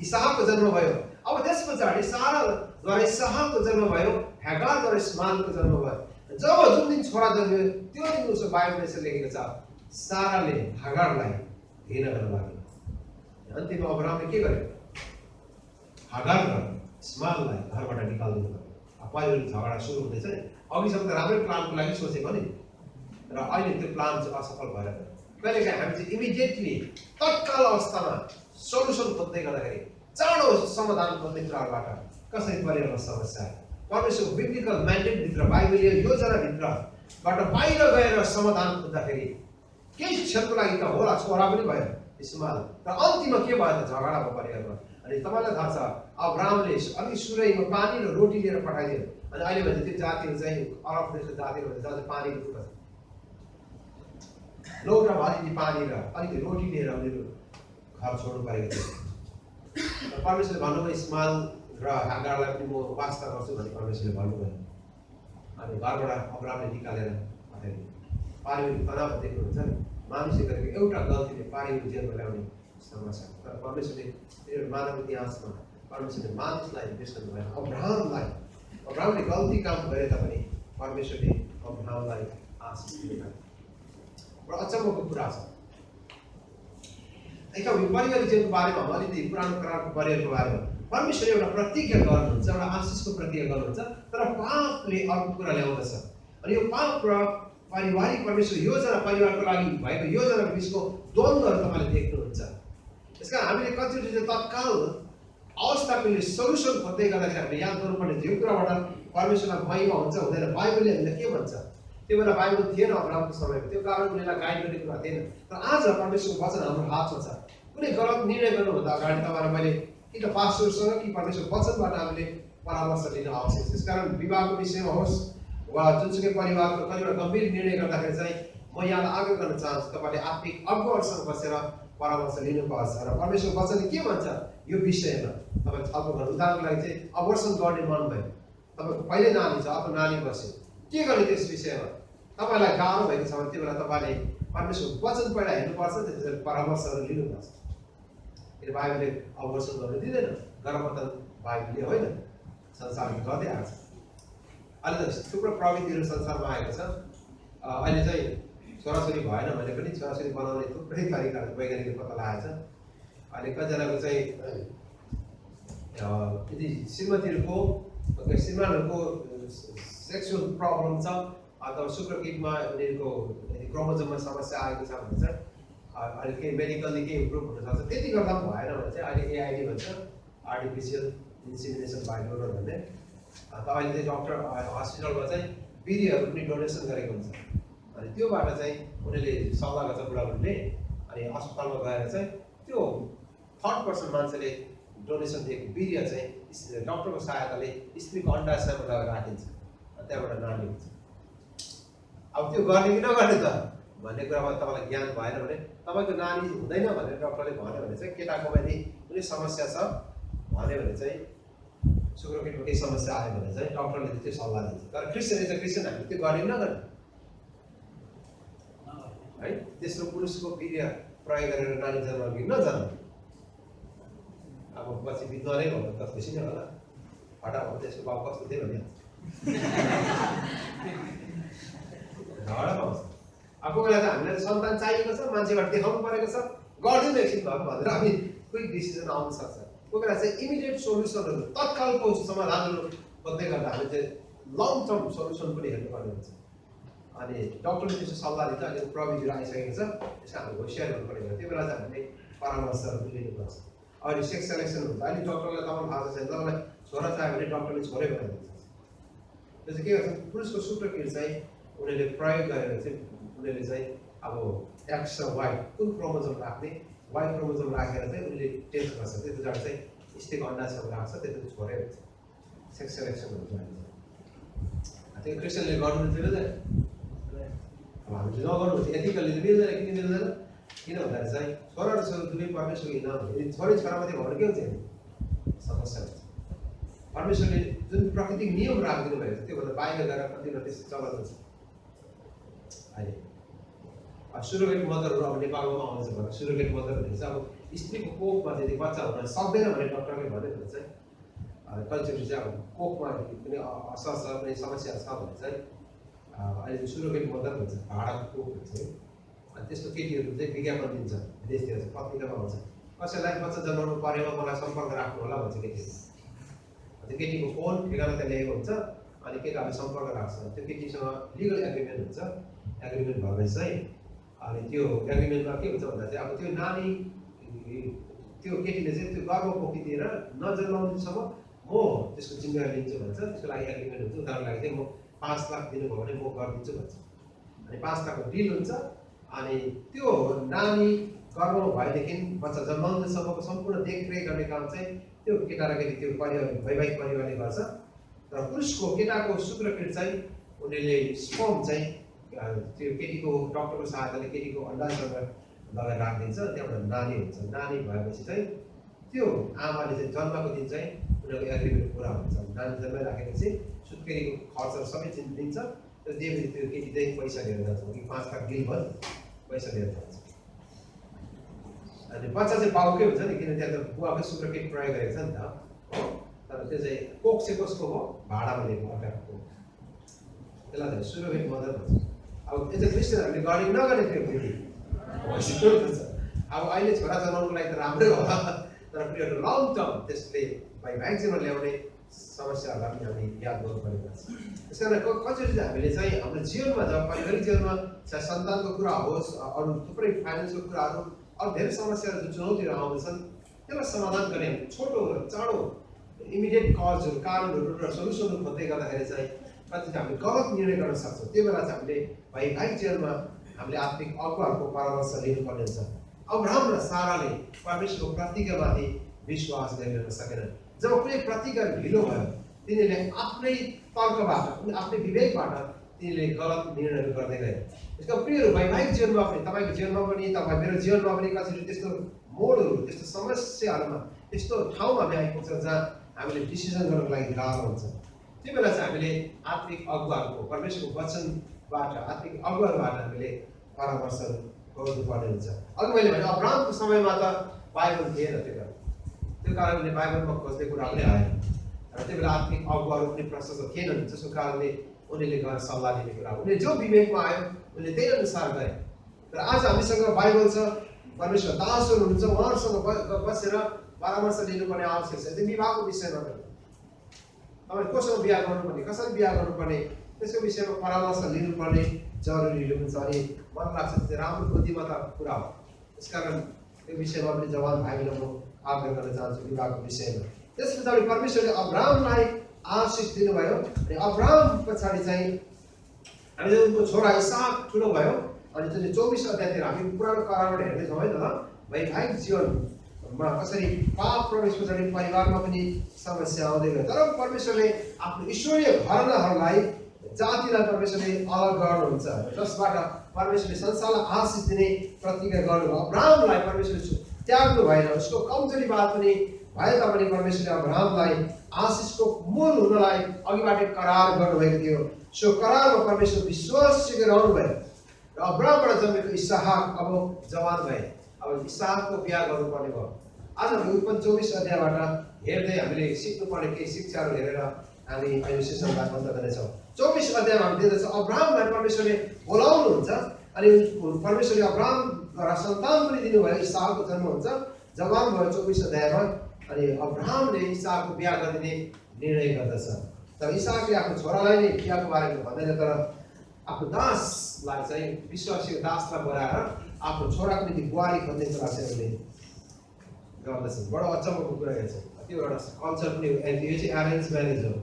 इसहाकको जन्म भयो। अब त्यस पछाडि साराद्वारा इसहाकको जन्म भयो, हागारद्वारा इस्माइलको जन्म भयो। जब जुन दिन छोरा जन्मियो त्यो दिन उसको बाइबलमा यसो लेखेको छ, साराले हागारलाई घृणा गर्न लाग्यो। अन्तिममा अब्राहमले के गर्यो? हागार र इस्माइललाई घरबाट निकाल्नु भयो। पहिलो झगडा सुरु हुँदैछ नि, अघिसम्म त राम्रै प्लानको लागि सोचेको नि, र अहिले त्यो प्लान चाहिँ असफल भएर गयो। कहिलेकाहीँ हामी चाहिँ इमिडिएटली तत्काल अवस्थामा सल्युसन खोज्दै गर्दाखेरि, चाँडो समाधान खोज्ने कुराहरूबाट कसरी परिवारमा समस्या आयो। परमेश्वरको बिब्लिकल म्यान्डेटभित्र, बाइबलीय योजनाभित्रबाट बाहिर गएर समाधान खोज्दाखेरि केही क्षणको लागि त होला छोरा पनि भयो इस्माइल, र अन्तिममा के भयो त? झगडा भयो परिवारमा। अनि तपाईँलाई थाहा छ, अब्राहमले अघि सुरैमा पानी र रोटी लिएर पठाइदियो। अनि अहिले भन्छ त्यो जातिहरू चाहिँ अरब देशको जातिहरू भन्छ जहाँ चाहिँ पानीको दुःख छ, लौटा भारी पानी र अलिकति रोटी लिएर उनीहरू घर छोड्नु परेको थियो। परमेश्वरले भन्नुभयो इस्माइल र हागारलाई पनि म वास्ता गर्छु भने परमेश्वरले भन्नुभयो। अनि घरबाट अब्राहमले निकालेर पठाइदियो। पारिवारिक तनाव देख्नुहुन्छ नि, मानिसले गरेको एउटा गल्तीले पारिवारिक जेलमा ल्याउने समस्या। तर परमेश्वरले मानव इतिहासमा परमेश्वरले मानिसलाई निर्देशन भएन, अब्राहमले गल्ती काम गरे तापनि परमेश्वरले अब्राहमलाई आशीष दिनुभयो। र अचम्मको कुरा छ, पारिवारिक जीवनको बारेमा अलिकति पुरानो करारको परिवारको बारेमा परमेश्वरले एउटा प्रतिज्ञा गर्नुहुन्छ, एउटा आशिषको प्रतिज्ञा गर्नुहुन्छ, तर पापले अर्को कुरा ल्याउँदछ। अनि यो पाप र पारिवारिक परमेश्वर योजना, परिवारको लागि भएको योजनाको बिचको द्वन्द्वहरू तपाईँले देख्नुहुन्छ। त्यसकारण हामीले कतिचोटि चाहिँ तत्काल अवस्थाको सल्युसन खोज्दै गर्दाखेरि हामीले याद गर्नुपर्ने यो कुराबाट परमेश्वरलाई महिमा हुन्छ हुँदैन। बाइबलले हामीलाई के भन्छ? त्यो बेला बाइबल थिएन अब्राहमको समयमा, त्यो कारण उनीहरूलाई गाइड गर्ने कुरा थिएन। तर आज परमेश्वरको वचन हाम्रो हातमा छ। कुनै गलत निर्णय गर्नुभन्दा अगाडि तपाईँलाई मैले कि त पास्टरसँग कि परमेश्वर वचनबाट हामीले परामर्श लिन आवश्यक छ। त्यसकारण विवाहको विषयमा होस् वा जुनसुकै परिवारको कतिवटा गम्भीर निर्णय गर्दाखेरि चाहिँ म यहाँलाई आग्रह गर्न चाहन्छु, तपाईँले आत्मिक अगुवाहरूसँग बसेर परामर्श लिनुपर्छ। र परमेश्वर वचनले के भन्छ यो विषयमा तपाईँले छलफल गर्नु। उदाहरणको लागि चाहिँ अबर्सन गर्ने मन भयो, तपाईँको पहिल्यै नानी छ, आफ्नो नानी बस्यो, के गर्ने त्यस विषयमा तपाईँलाई गाह्रो भएको छ भने त्यो बेला तपाईँले परमेश्वर वचन पहिला हेर्नुपर्छ, त्यसपछि परामर्शहरू लिनुपर्छ। किन बाइबलले अबर्सन गर्नु दिँदैन, गर्भपतन बाइबलले होइन, संसारले गर्दै आएको छ। अहिले त थुप्रो प्रविधिहरू संसारमा आएको छ। अहिले चाहिँ छोराछोरी भएन भने पनि छोराछोरी बनाउने थुप्रै तरिकाहरू वैज्ञानिकले पत्ता लगाएको छ। अहिले कतिजनाको चाहिँ यदि श्रीमानहरूको सेक्सुअल प्रब्लम छ, अथवा शुक्रकिटमा उनीहरूको क्रोमोजोममा समस्या आएको छ भने चाहिँ अहिले केही मेडिकल्ली केही इम्प्रुभ हुन सक्छ। त्यति गर्दा पनि भएन भने चाहिँ अहिले एआइडी भन्छ, आर्टिफिसियल इन्सिमिनेसन बाइ डोनर भन्ने। त अहिले चाहिँ डक्टर हस्पिटलमा चाहिँ वीर्यहरू पनि डोनेसन गरेको हुन्छ। अनि त्योबाट चाहिँ उनीहरूले सल्लाह गर्छ बुढाबुढीले, अनि अस्पतालमा गएर चाहिँ त्यो थर्ड पर्सन मान्छेले डोनेसन दिएको वीर्य चाहिँ डक्टरको सहायताले स्त्रीको अन्डाशयमा लगेर राखिन्छ, त्यहाँबाट नानी हुन्छ। अब त्यो गर्ने कि नगर्ने त भन्ने कुरामा तपाईँलाई ज्ञान भएन भने, तपाईँको नानी हुँदैन भनेर डक्टरले भन्यो भने चाहिँ केटाकोमा यदि कुनै समस्या छ भन्यो भने चाहिँ शुक्रकिटमा केही समस्या आयो भने चाहिँ डक्टरले त्यो सल्लाह दिन्छ। तर क्रिस्चियन हामी त्यो गर्ने नगर्ने है। तेस्रो पुरुषको वीर्य प्रयोग गरेर नानी जन्म कि नजन्म। अब पछि विद्वानै भयो त खुसी नै होला, हटा भयो त्यसको बाउ कस्तो थियो भने झगडा पाउँछ। अब कोही बेला त हामीलाई सन्तान चाहिएको छ, मान्छेबाट देखाउनु परेको छ, गरिदिनु एकछिन भयो भनेर हामी क्विक डिसिजन आउन सक्छ। कोही बेला चाहिँ इमिडिएट सोल्युसनहरू, तत्कालको समाधानहरू खोज्दै गर्दा हामी चाहिँ लङ टर्म सोल्युसन पनि हेर्नुपर्ने हुन्छ। अनि डक्टरले त्यसो सल्लाह दिन्छ, अहिले प्रविधिहरू आइसकेको छ, त्यसमा हामी होसियार हुनुपर्ने हुन्छ। त्यो बेला चाहिँ हामीले परामर्शहरू लिनुपर्छ। अहिले सेक्स सेलेक्सन हुन्छ, अहिले डक्टरलाई तपाईँलाई थाहा छ, तपाईँलाई छोरा चाह्यो भने डक्टरले छोरै बनाइदिन्छ। त्यो चाहिँ के गर्छ, पुरुषको शुक्रकिट चाहिँ उनीहरूले प्रयोग गरेर चाहिँ उनीहरूले चाहिँ अब एक्स र वाइ कुन क्रोमोजोम राख्ने, वाइ क्रोमोजोम राखेर चाहिँ उनीहरूले टेस्ट गर्छ। त्यो पछाडि चाहिँ स्त्रीको अन्डाशयमा राख्छ, त्यो छोरै हुन्छ। सेक्स सेलेक्सन हुन्छ। त्यो क्रिस्चियनले गर्नु थियो नि त, अब हामीले नगर्नु हुन्छ। एथिकल्ली मिल्दैन, किन मिल्दैन? किन भन्दाखेरि चाहिँ छोरा र छोरा दुवै परमेश्वरको इनाम हो। यदि छोरै छोरा मात्रै भयो भने के हुन्छ, समस्या हुन्छ। परमेश्वरले जुन प्राकृतिक नियम राखिदिनु भएको छ त्योभन्दा बाहिर गएर कतिवटा त्यस्तो चलन हुन्छ। अहिले सुरोगेट मदरहरू अब नेपालमा आउँछ भने सुरोगेट मदर भनेको चाहिँ अब स्त्रीको कोखमा यदि बच्चा हुन सक्दैन भने डक्टरले भन्यो भने चाहिँ कल्चरले चाहिँ अब कोखमा कुनै असर छ, कुनै समस्या छ भने चाहिँ अहिले सुरोगेट मदर भन्छ, भाडाको कोख भन्छ। अनि त्यस्तो केटीहरू चाहिँ विज्ञापन दिन्छ, विदेशतिर चाहिँ पत्रिकामा आउँछ, कसैलाई बच्चा जन्माउनु परेमा मलाई सम्पर्क राख्नु होला भन्छ केटीहरू। त्यो केटीको फोन ठेगाना त्यहाँ ल्याएको हुन्छ, अनि केटाहरूले सम्पर्क राख्छ। त्यो केटीसँग लिगल एग्रिमेन्ट हुन्छ। एग्रिमेन्ट भएपछि चाहिँ अनि त्यो एग्रिमेन्टमा के हुन्छ भन्दा चाहिँ अब त्यो नानी त्यो केटीले चाहिँ त्यो गर्भ पोखिदिएर नजन्माउनुसम्म म त्यसको जिम्मेवारी लिन्छु भन्छ। त्यसको लागि एग्रिमेन्ट हुन्छ। उदाहरणको लागि चाहिँ म 5 लाख दिनुभयो भने म गरिदिन्छु भन्छ। अनि 5 लाखको डिल हुन्छ। अनि त्यो नानी गर्भमा भएदेखि बच्चा जन्माउनुसम्मको सम्पूर्ण देखरेख गर्ने काम चाहिँ त्यो केटा र केटी त्यो परिवार वैवाहिक परिवारले गर्छ। र पुरुषको केटाको शुक्रकिट चाहिँ उनीहरूले स्पर्म चाहिँ त्यो केटीको डक्टरको सहायताले केटीको अन्डाशयमा लगेर राखिदिन्छ, त्यहाँबाट नानी हुन्छ। नानी भएपछि चाहिँ त्यो आमाले चाहिँ जन्मको दिन चाहिँ उनीहरूको एग्रिमेन्ट पुरा हुन्छ। नानी जन्माइराखेपछि सुत्केरीको खर्चहरू सबै दिन्छ। त्यो दिएपछि त्यो केटी चाहिँ पैसा लिएर जान्छ, कि 5 लाख डिल भयो पैसा लिएर जान्छ। अनि बच्चा चाहिँ बाउकै हुन्छ नि, किन त्यहाँ त बुवाकै शुक्रकिट प्रयोग गरेको छ नि त। तर त्यो चाहिँ कोख चाहिँ कसको हो, भाडामा लिएको अर्काको कोख, त्यसलाई चाहिँ सुरोगेट मदर भन्छ। अब त्यो चाहिँ क्रिस्चियनहरूले गर्ने नगर्ने त्यो विधि अब अहिले छोरा जन्माउनुको लागि त राम्रै होला, तर पिरियड लङ टर्म त्यसले वैवाहिक जीवन ल्याउने समस्याहरूलाई पनि हामी याद गर्नुपर्ने हुन्छ। त्यस कारण कसरी चाहिँ हामीले चाहिँ हाम्रो जीवनमा जब पारिवारिक जीवनमा चाहे सन्तानको कुरा होस्, अरू थुप्रै फाइनेन्सको कुराहरू, अरू धेरै समस्याहरू जुन चुनौतीहरू आउँछन् त्यसलाई समाधान गर्ने छोटो र चाँडो इमिडिएट कजहरू, कारणहरू र सोल्युसनहरू खोज्दै गर्दाखेरि चाहिँ कति चाहिँ हामीले गलत निर्णय गर्न सक्छौँ। त्यो बेला चाहिँ हामीले वैवाहिक जीवनमा हामीले आत्मिक अगुवाहरूको परामर्श लिनुपर्ने हुन्छ। अब्राहम र साराले परमेश्वरको प्रतिज्ञामाथि विश्वास गरिरहन सकेनन्। जब कुनै प्रतिज्ञा ढिलो भयो तिनीहरूले आफ्नै तर्कबाट, आफ्नै विवेकबाट तिनीहरूले गलत निर्णयहरू गर्दै गए। यसको प्रियहरू वैवाहिक जीवनमा पनि, तपाईँको जीवनमा पनि, तपाईँ मेरो जीवनमा पनि कसरी त्यस्तो मोडहरू, त्यस्तो समस्याहरूमा, त्यस्तो ठाउँमा हामी आइपुग्छ जहाँ हामीले डिसिजन गर्नको लागि गाह्रो हुन्छ। त्यो बेला चाहिँ हामीले आत्मिक अगुवाहरूको, परमेश्वरको वचनबाट, आत्मिक अगुवाबाट हामीले परामर्शहरू गर्नुपर्ने हुन्छ। अघि मैले भने अब्राहमको समयमा त बाइबल थिएन, त्यो कारणले बाइबलमा खोज्ने कुरा पनि आएन। र त्यो बेला आत्मिक अगुवाहरू पनि प्रशस्त थिएनन्, जसको कारणले उनीहरूले गएर सल्लाह दिने कुरा, उनीहरूले जो विवेकमा आयो उनीहरूले त्यही अनुसार गरे। तर आज हामीसँग बाइबल छ, परमेश्वर दासहरू हुनुहुन्छ, उहाँहरूसँग बसेर परामर्श लिनुपर्ने आवश्यक छ। त्यो विवाहको विषयमा पनि तपाईँ कोसँग बिहा गर्नुपर्ने, कसरी बिहा गर्नुपर्ने, त्यसको विषयमा परामर्श लिनुपर्ने जरुरी हुन्छ। अनि मलाई लाग्छ त्यो राम्रो बुद्धिमत्ताको कुरा हो। त्यसकारण त्यो विषयमा पनि जवान भाइलाई म आग्रह गर्न चाहन्छु विवाहको विषयमा। त्यस पछाडि परमेश्वरले अब्राहमलाई आशिष दिनुभयो अनि अब्राहम पछाडि चाहिँ हामीले उनको छोरा इसाक ठुलो भयो। अनि त्यो 24 अध्यायतिर हामी पुरानो करारबाट हेर्दैछौँ है त, वैवाहिक जीवनमा कसरी पाप प्रवेश पछाडि परिवारमा पनि समस्या आउँदै गयो। तर परमेश्वरले आफ्नो ईश्वरीय घरनाहरूलाई जातिलाई परमेश्वरले अलग गर्नुहुन्छ, जसबाट परमेश्वरले संसारलाई आशिष दिने प्रतिज्ञा गर्नुभयो। अब्राहमलाई परमेश्वरले त्याग्नु भएन, उसको कमजोरीबाट पनि भए तापनि परमेश्वरले अब्राहमलाई आशिषको मूल हुनलाई अघिबाटै करार गर्नुभएको थियो। सो करारमा परमेश्वर विश्वास रहनु भयो र अब्राहमबाट जन्मेको इसाहाक अब जवान भए। अब इसाहाकको बिहा गर्नुपर्ने भयो। आज हामी उत्पन्न 24 अध्यायबाट हेर्दै हामीले सिक्नुपर्ने केही शिक्षाहरू हेरेर हामी अहिले सेसनलाई बन्द गर्नेछौँ। 24 अध्यायमा हामी देख्दछ अब्राहमलाई परमेश्वरले बोलाउनुहुन्छ अनि परमेश्वरले अब्राहमद्वारा सन्तान पनि दिनुभयो। इसाहाकको जन्म हुन्छ, जवान भयो 24 अध्यायमा। अनि अब्राहमले इसाहाकको बिहा गरिदिने निर्णय गर्दछ। तर इसाहाकले आफ्नो छोरालाई नै बिहाको बारेमा भन्दैन, तर आफ्नो दासलाई चाहिँ विश्वासी दासलाई बोलाएर आफ्नो छोराको निम्ति बुहारी खोज्ने कुरा चाहिँ उसले गर्दछ। बडो अचम्मको कुरा यो छ। त्यो एउटा कल्चर पनि यो चाहिँ एरेन्ज म्यारेज हो।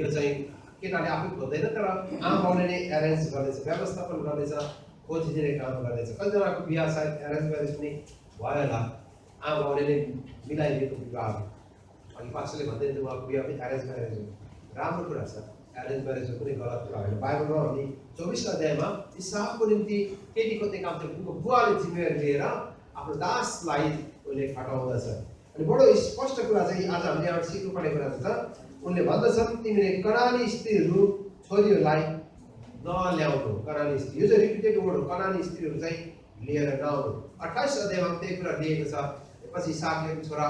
यो चाहिँ केटाले आफै खोज्दैन, तर आमा बाउले नै एरेन्ज गर्दैछ, व्यवस्थापन गर्दैछ, खोजिदिने काम गर्दैछ। कतिजनाको बिहा सायद एरेन्ज म्यारेज पनि भयो होला, आमा बाउले नै मिलाइदिएको विवाह। अनि पास्टरले भन्दै थियो उहाँको बिहा पनि एरेन्ज म्यारेज हो। राम्रो कुरा छ, एरेन्ज म्यारेज कुनै गलत कुरा होइन। बाइबलमा हामी 24 अध्यायमा इसाहाकको निम्ति केटी खोज्ने काम चाहिँ उनको बुवाले जिम्मेवारी लिएर आफ्नो दासलाई उसले खटाउँदछ। अनि बडो स्पष्ट कुरा चाहिँ आज हामीले यहाँ सिक्नुपर्ने कुरा छ। उनले भन्दछन् तिमीले कनानी स्त्रीहरू छोरीहरूलाई नल्याउनु। कनानी स्त्री यो चाहिँ रिपिटेड वर्ड हो, कनानी स्त्रीहरू चाहिँ लिएर नआउनु। 28 अध्यायमा त्यही कुरा दिएको छ। पछि इसाकले छोरा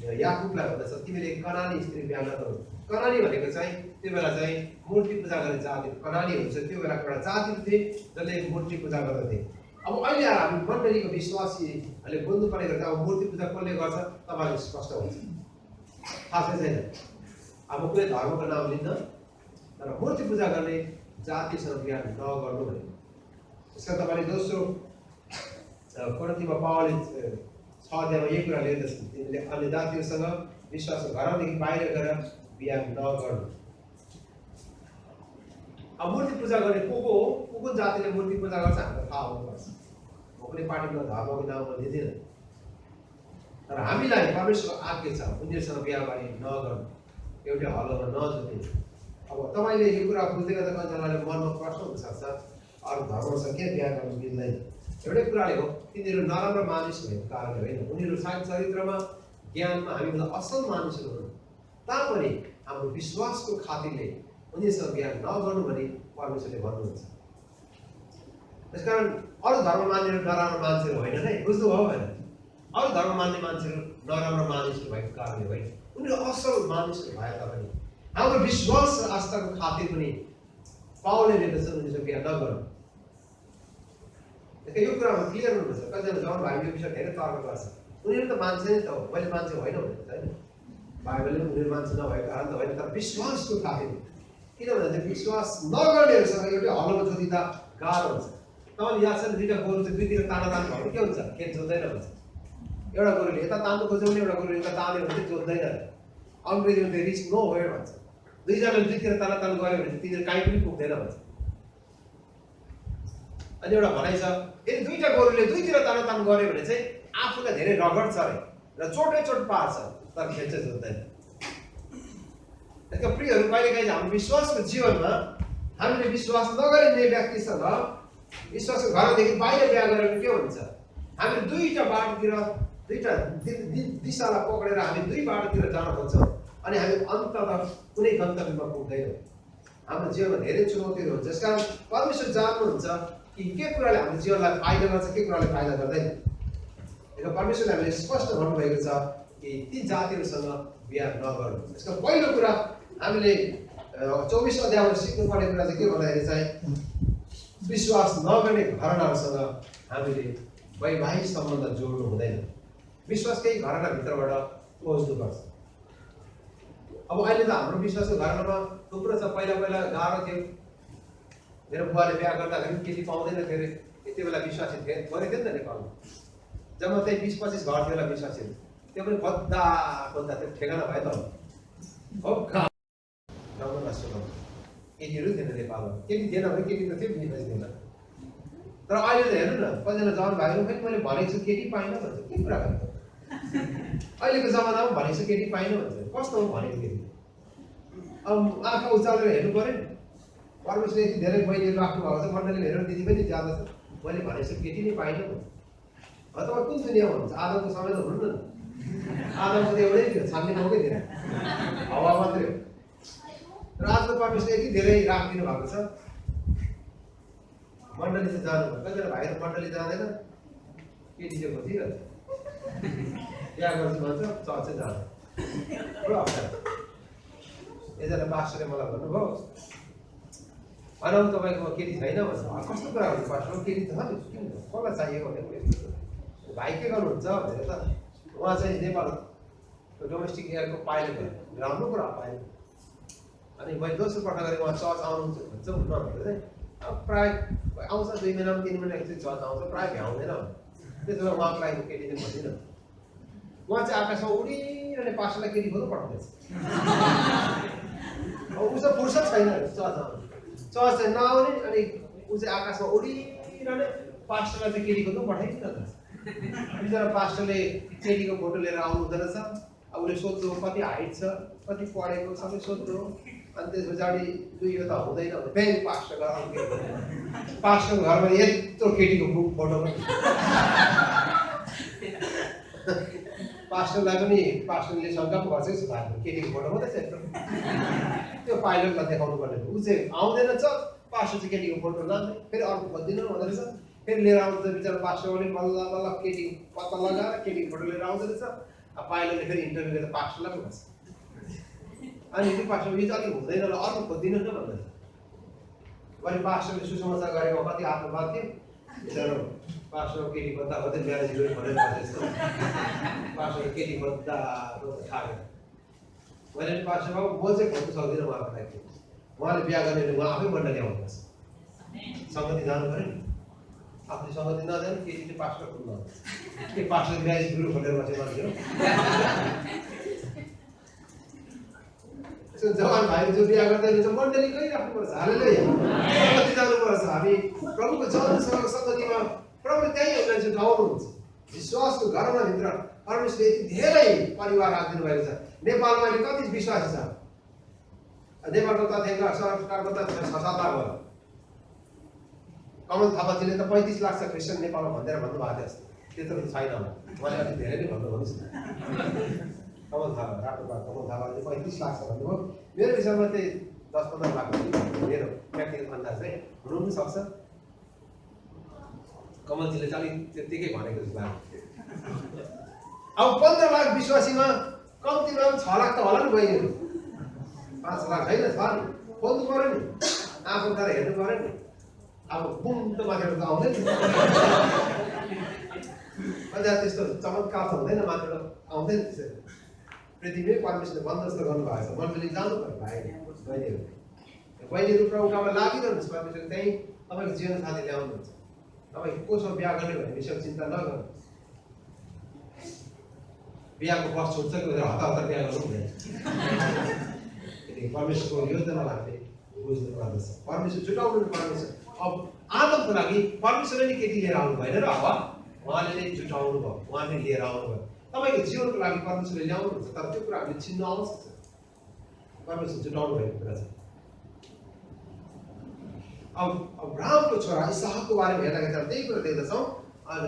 याकुबलाई भन्दछ तिमीले कनानी स्त्री बिहा नगर्नु। कनानी भनेको चाहिँ त्यो बेला चाहिँ मूर्ति पूजा गर्ने जाति कनानी हुन्छ। त्यो बेलाको एउटा जाति थिए जसले मूर्ति पूजा गर्दथे। अब अहिले हामी मण्डलीको विश्वासीहरूले बोल्नुपर्ने गर्दा अब मूर्ति पूजा कसले गर्छ तपाईँले स्पष्ट हुन्छ, थाहा छैन। अब कुनै धर्मको नाम लिन्न, तर मूर्ति पूजा गर्ने जातिसँग बिहा नगर्नु भने। त्यसका तपाईँले दोस्रो कोरिन्थीमा पावलले 6 अध्यायमा यही कुरा लेख्दछन् तिमीले अन्य जातिहरूसँग विश्वास घरदेखि बाहिर गएर बिहा नगर्नु। अब मूर्ति पूजा गर्ने को हो, कुन जातिले मूर्ति पूजा गर्छ हामीलाई थाहा हुनुपर्छ। म कुनै पार्टीको धर्मको नाममा लिँदिनँ, तर हामीलाई परमेश्वरको आज्ञा छ उनीहरूसँग बिहाबारी नगर्नु, एउटै हलोमा नजुट्नु। अब तपाईँले यो कुरा बुझ्दै गर्दा कतिजनाले मनमा प्रश्न हुनसक्छ अरू धर्मसँग के बिहा गर्नु मिल्दैन। एउटै कुराले हो, तिनीहरू नराम्रो मानिस भएको कारणले होइन, उनीहरू सायद चरित्रमा ज्ञानमा हामीभन्दा असल मानिसहरू हुन्, तापनि हाम्रो विश्वासको खातिरले उनीहरूसँग बिहा नगर्नु भनी परमेश्वरले भन्नुहुन्छ। त्यसकारण अरू धर्म मान्नेहरू नराम्रो मान्छेहरू होइन है, बुझ्नुभयो भएन? अरू धर्म मान्ने मान्छेहरू नराम्रो मानिसहरू भएको कारणले होइन, उनीहरू असल मानिसहरू भए तापनि हाम्रो विश्वास र आस्थाको खातिर पनि पावलले लेख्दछन् उनीहरूसँग बिहा नगर्नु। यो कुरामा क्लियर हुनुपर्छ। कतिजना जवान भाइले यो विषय धेरै तर्क गर्छ, उनीहरू त मान्छे नै त हो, मैले मान्छे होइन भनेको छैन, बाइबलले उनीहरू मान्छे नभएको कारण त होइन, तर विश्वासको खातिर। किनभने चाहिँ विश्वास नगर्नेहरूसँग एउटै हलोमा जोतिँदा गाह्रो हुन्छ। तपाईँले याद छ नि, दुईवटा गोरु चाहिँ दुईतिर तानातान भएको के हुन्छ, खेत जोत्दैन भन्छ। एउटा गोरुले यता तान्नु खोज्यो भने एउटा गोरुले यता तान्यो भने चाहिँ जोत्दैन। अङ्ग्रेजीमा चाहिँ रिस्क नो वेयर भन्छ। दुईजनाले दुईतिर तानातान गऱ्यो भने तिनीहरू काहीँ पनि पुग्दैन भन्छ। अनि एउटा भनाइ छ यदि दुईटा गोरुले दुईतिर तानातान गऱ्यो भने चाहिँ आफूलाई धेरै रगड छ अरे र चोटै चोट पार्छ, तर खेत चाहिँ जोत्दैन। त्यसका प्रियहरू कहिलेकाहीँ हाम्रो विश्वासको जीवनमा हामीले विश्वास नगरिने व्यक्तिसँग विश्वासको घरदेखि बाहिर बिहा गरेर के हुन्छ, हामीले दुईटा बाटोतिर दुईटा दिशालाई पक्रेर हामी दुई बाटोतिर जान खोज्छौँ अनि हामी अन्ततः कुनै गन्तव्यमा पुग्दैनौँ। हाम्रो जीवनमा धेरै चुनौतीहरू हुन्छ। यसकारण परमेश्वर जान्नुहुन्छ कि के कुराले हाम्रो जीवनलाई फाइदा गर्छ, के कुराले फाइदा गर्दैन। परमेश्वरले हामीले स्पष्ट भन्नुभएको छ कि ती जातिहरूसँग बिहा नगर्नु। यसको पहिलो कुरा हामीले 24 अध्यायमा सिक्नुपर्ने कुरा चाहिँ के भन्दाखेरि चाहिँ विश्वास नगर्ने घरनाहरूसँग हामीले वैवाहिक सम्बन्ध जोड्नु हुँदैन। विश्वास केही घरनाभित्रबाट खोज्नुपर्छ। अब अहिले त हाम्रो विश्वासको घरमा थुप्रो छ। पहिला पहिला गाह्रो थियो। मेरो बुवाले बिहा गर्दाखेरि केटी पाउँदैन थियो अरे। यति बेला विश्वासी थिए थोरै थियो नि त नेपालमा। जम्मा त्यही 20-25 घर थियो होला विश्वासीहरू। त्यो पनि खोज्दा खोज्दा त्यो ठेगाना भयो त हो राम्रो राष्ट्रमा केटीहरू थिएन नेपालमा। केटी थिएन भने केटी त थियो विश्वास थिएन। तर अहिले त हेर्नु न कतिजना जवान भाइहरू पनि मैले भनेको छु केटी पाइनँ भन्छ। के कुरा गर्नु अहिलेको जमानामा भनेको छु केटी पाइनँ भन्छ। कस्तो हो भनेको केटी? अब आँखा उचालेर हेर्नु पऱ्यो नि। परमेश्वरले यति धेरै बहिनीहरू राख्नु भएको छ। मण्डलीमा हेरेर दिदी पनि ज्यादा छ। मैले भनेको छु केटी नै पाइनँ भन्छ। तपाईँ कुन दुनियाँमा हुन्छ? आदमको समय त हुनु न। आदमको त एउटै थियो, छान्ने मौकै थिएन, हावा मात्रै हो। र आजको परमेश्वरले यति धेरै राखिदिनु भएको छ। मण्डली चाहिँ जानु पर्छ। कतिजना भाइहरू मण्डली जाँदैन, केटी चाहिँ खोजिरहन्छ। बिहा गर्छु भन्छ, चर्च चाहिँ जाँदैन। बडो अप्ठ्यारो। एकजना पास्टरले मलाई भन्नुभयो, भनौँ तपाईँको केटी छैन भन्छ। कस्तो कुरा हुन्छ पास्टर? केटी त छ नि, किन कसलाई चाहिएको भनेको यस्तो भाइ के गर्नुहुन्छ भनेर त उहाँ चाहिँ नेपाल डोमेस्टिक एयरको पाइलट हो। राम्रो कुरा पाइलट। अनि मैले दोस्रो पटक गरेँ उहाँ चर्च आउनुहुन्छ भन्छ नभएर चाहिँ अब प्रायः आउँछ 2 महिनामा 3 महिना एकचोटि चर्च आउँछ, प्रायः भ्याउँदैन। त्यसो भए उहाँको लागि केटी चाहिँ भन्दिनँ। उहाँ चाहिँ आकाशमा उडिरहने पास्टरलाई केटी खोज्नु पठाउँदैछ। अब उसको फुर्सद छैन चर्च आउनु। चर्च चाहिँ नआउने अनि ऊ चाहिँ आकाशमा उडिरहने पास्टरलाई चाहिँ केटी खोज्नु पठाइदिनु त। बिचरा पास्टरले केटीको फोटो लिएर आउनु हुँदो रहेछ। अब उसले सोध्नु कति हाइट छ, कति पढेको, सबै सोध्नु। अनि त्यस पछाडि यो त हुँदैन भने फेरि पास्टर घर पास्टरको घरमा यत्रो केटीको फोटो पनि। पास्टरलाई पनि पास्टरले शङ्का पो गर्छ जस्तो लाग्यो। केटीको फोटो मात्रै छ यत्रो। त्यो पाइलटलाई देखाउनु पर्ने। ऊ चाहिँ आउँदैन छ, पास्टर चाहिँ केटीको फोटो लाँदै फेरि अर्को खोजिदिनु हुँदो रहेछ। फेरि लिएर आउँछ बिचरा पास्टरले बल्ल बल्ल केटी पत्ता लगाएर केटीको फोटो लिएर आउँदो रहेछ। अब पाइलटले फेरि इन्टरभ्यू गरेर पास्टरलाई पो भन्छ। अनि त्यो पास्टर यो चाहिँ अलिक हुँदैन र अर्को खोजिदिनु न भन्दैछ। अनि पास्टरले सुसमाचार गरेको कति आत्मवाद थियो। बिचरा पास्टर केटी खोज्दा खोज्दै म्यारेज गरेर भनेर भन्दैछ। पास्टर केटी खोज्दा ठाक्यो। मैले पनि पास्टर बाबु म चाहिँ खोज्नु सक्दिनँ उहाँको लागि। उहाँले बिहा गर्ने भने उहाँ आफै मण्डली आउनुपर्छ। सङ्गति जानु पऱ्यो नि। आफूले सङ्गति नजाने केटी चाहिँ पास्टर खोज्नु के पास्टर म्यारेज गुरु खोलेर बसेको मान्छे हो। जवान भाइहरू जो बिहा गर्दै हुन्छ मण्डली गइराख्नुपर्छ। हालेलुया। सङ्गति जानुपर्छ। हामी प्रभुको जनसँग सङ्गतिमा प्रभुले त्यहीँ हामीलाई जुटाउनुहुन्छ। विश्वासको घरमा भित्र परमेश्वरले यति धेरै परिवार राखिदिनु भएको छ। नेपालमा अहिले कति विश्वासी छ? नेपालको तथ्याङ्क सरकारको त 6-7 लाख हो। कमल थापाजीले त 35 लाख छ क्रिस्चियन नेपालमा भनेर भन्नुभएको थियो। त्यत्रो त छैन। उहाँले अलिक धेरै नै भन्नुभयो। कमल थापा रातो कमल थापाले 35 लाख छ भन्नुभयो। मेरो विषयमा चाहिँ 10-15 लाख मेरो व्यक्तिगत अन्दाज चाहिँ हुनु पनि सक्छ। कमलजीले चाहिँ अलिक त्यत्तिकै भनेको जस्तो लाग्यो। अब 15 लाख विश्वासीमा कम्तीमा 6 लाख त होला नि बहिनीहरू। 5 लाख छैन छ नि। खोज्नु पऱ्यो नि। आफू गएर हेर्नु पऱ्यो नि। अब बुम त माथि आउँदैन। अझ त्यस्तो चमत्कार त हुँदैन, मात्र आउँदैन त्यसरी। पृथ्वीमै परमेश्वरले बन्दोबस्त गर्नुभएको छ। मण्डली जानु पर्यो भाइ बहिनीहरू। बहिनीहरू प्रभुकामा लागिरहनुहोस्। परमेश्वरले त्यहीँ तपाईँको जीवनसाथी ल्याउनुहुन्छ। तपाईँ कोसँग बिहा गर्ने भन्ने विषयमा चिन्ता नगर्नु। बिहाको बस छुट्छ कि भनेर हतार बिहा गर्नु हुँदैन। परमेश्वरको योजनालाई हामीले बुझ्नु पर्दछ। परमेश्वर जुटाउनु परमेश्वर। अब आदमको लागि परमेश्वरले नै केटी लिएर आउनु भएन र अब उहाँले नै जुटाउनु भयो, उहाँले लिएर आउनु भयो। तपाईँको जीवनको लागि परमेश्वरले ल्याउनुहुन्छ। तर त्यो कुरा हामीले चिन्नु आवश्यक छ। परमेश्वर जुटाउनु भएको कुरा छ। अब अब्राहमको छोरा इसहाकको बारेमा हेर्दाखेरि हामी त्यही कुरा देख्दछौँ।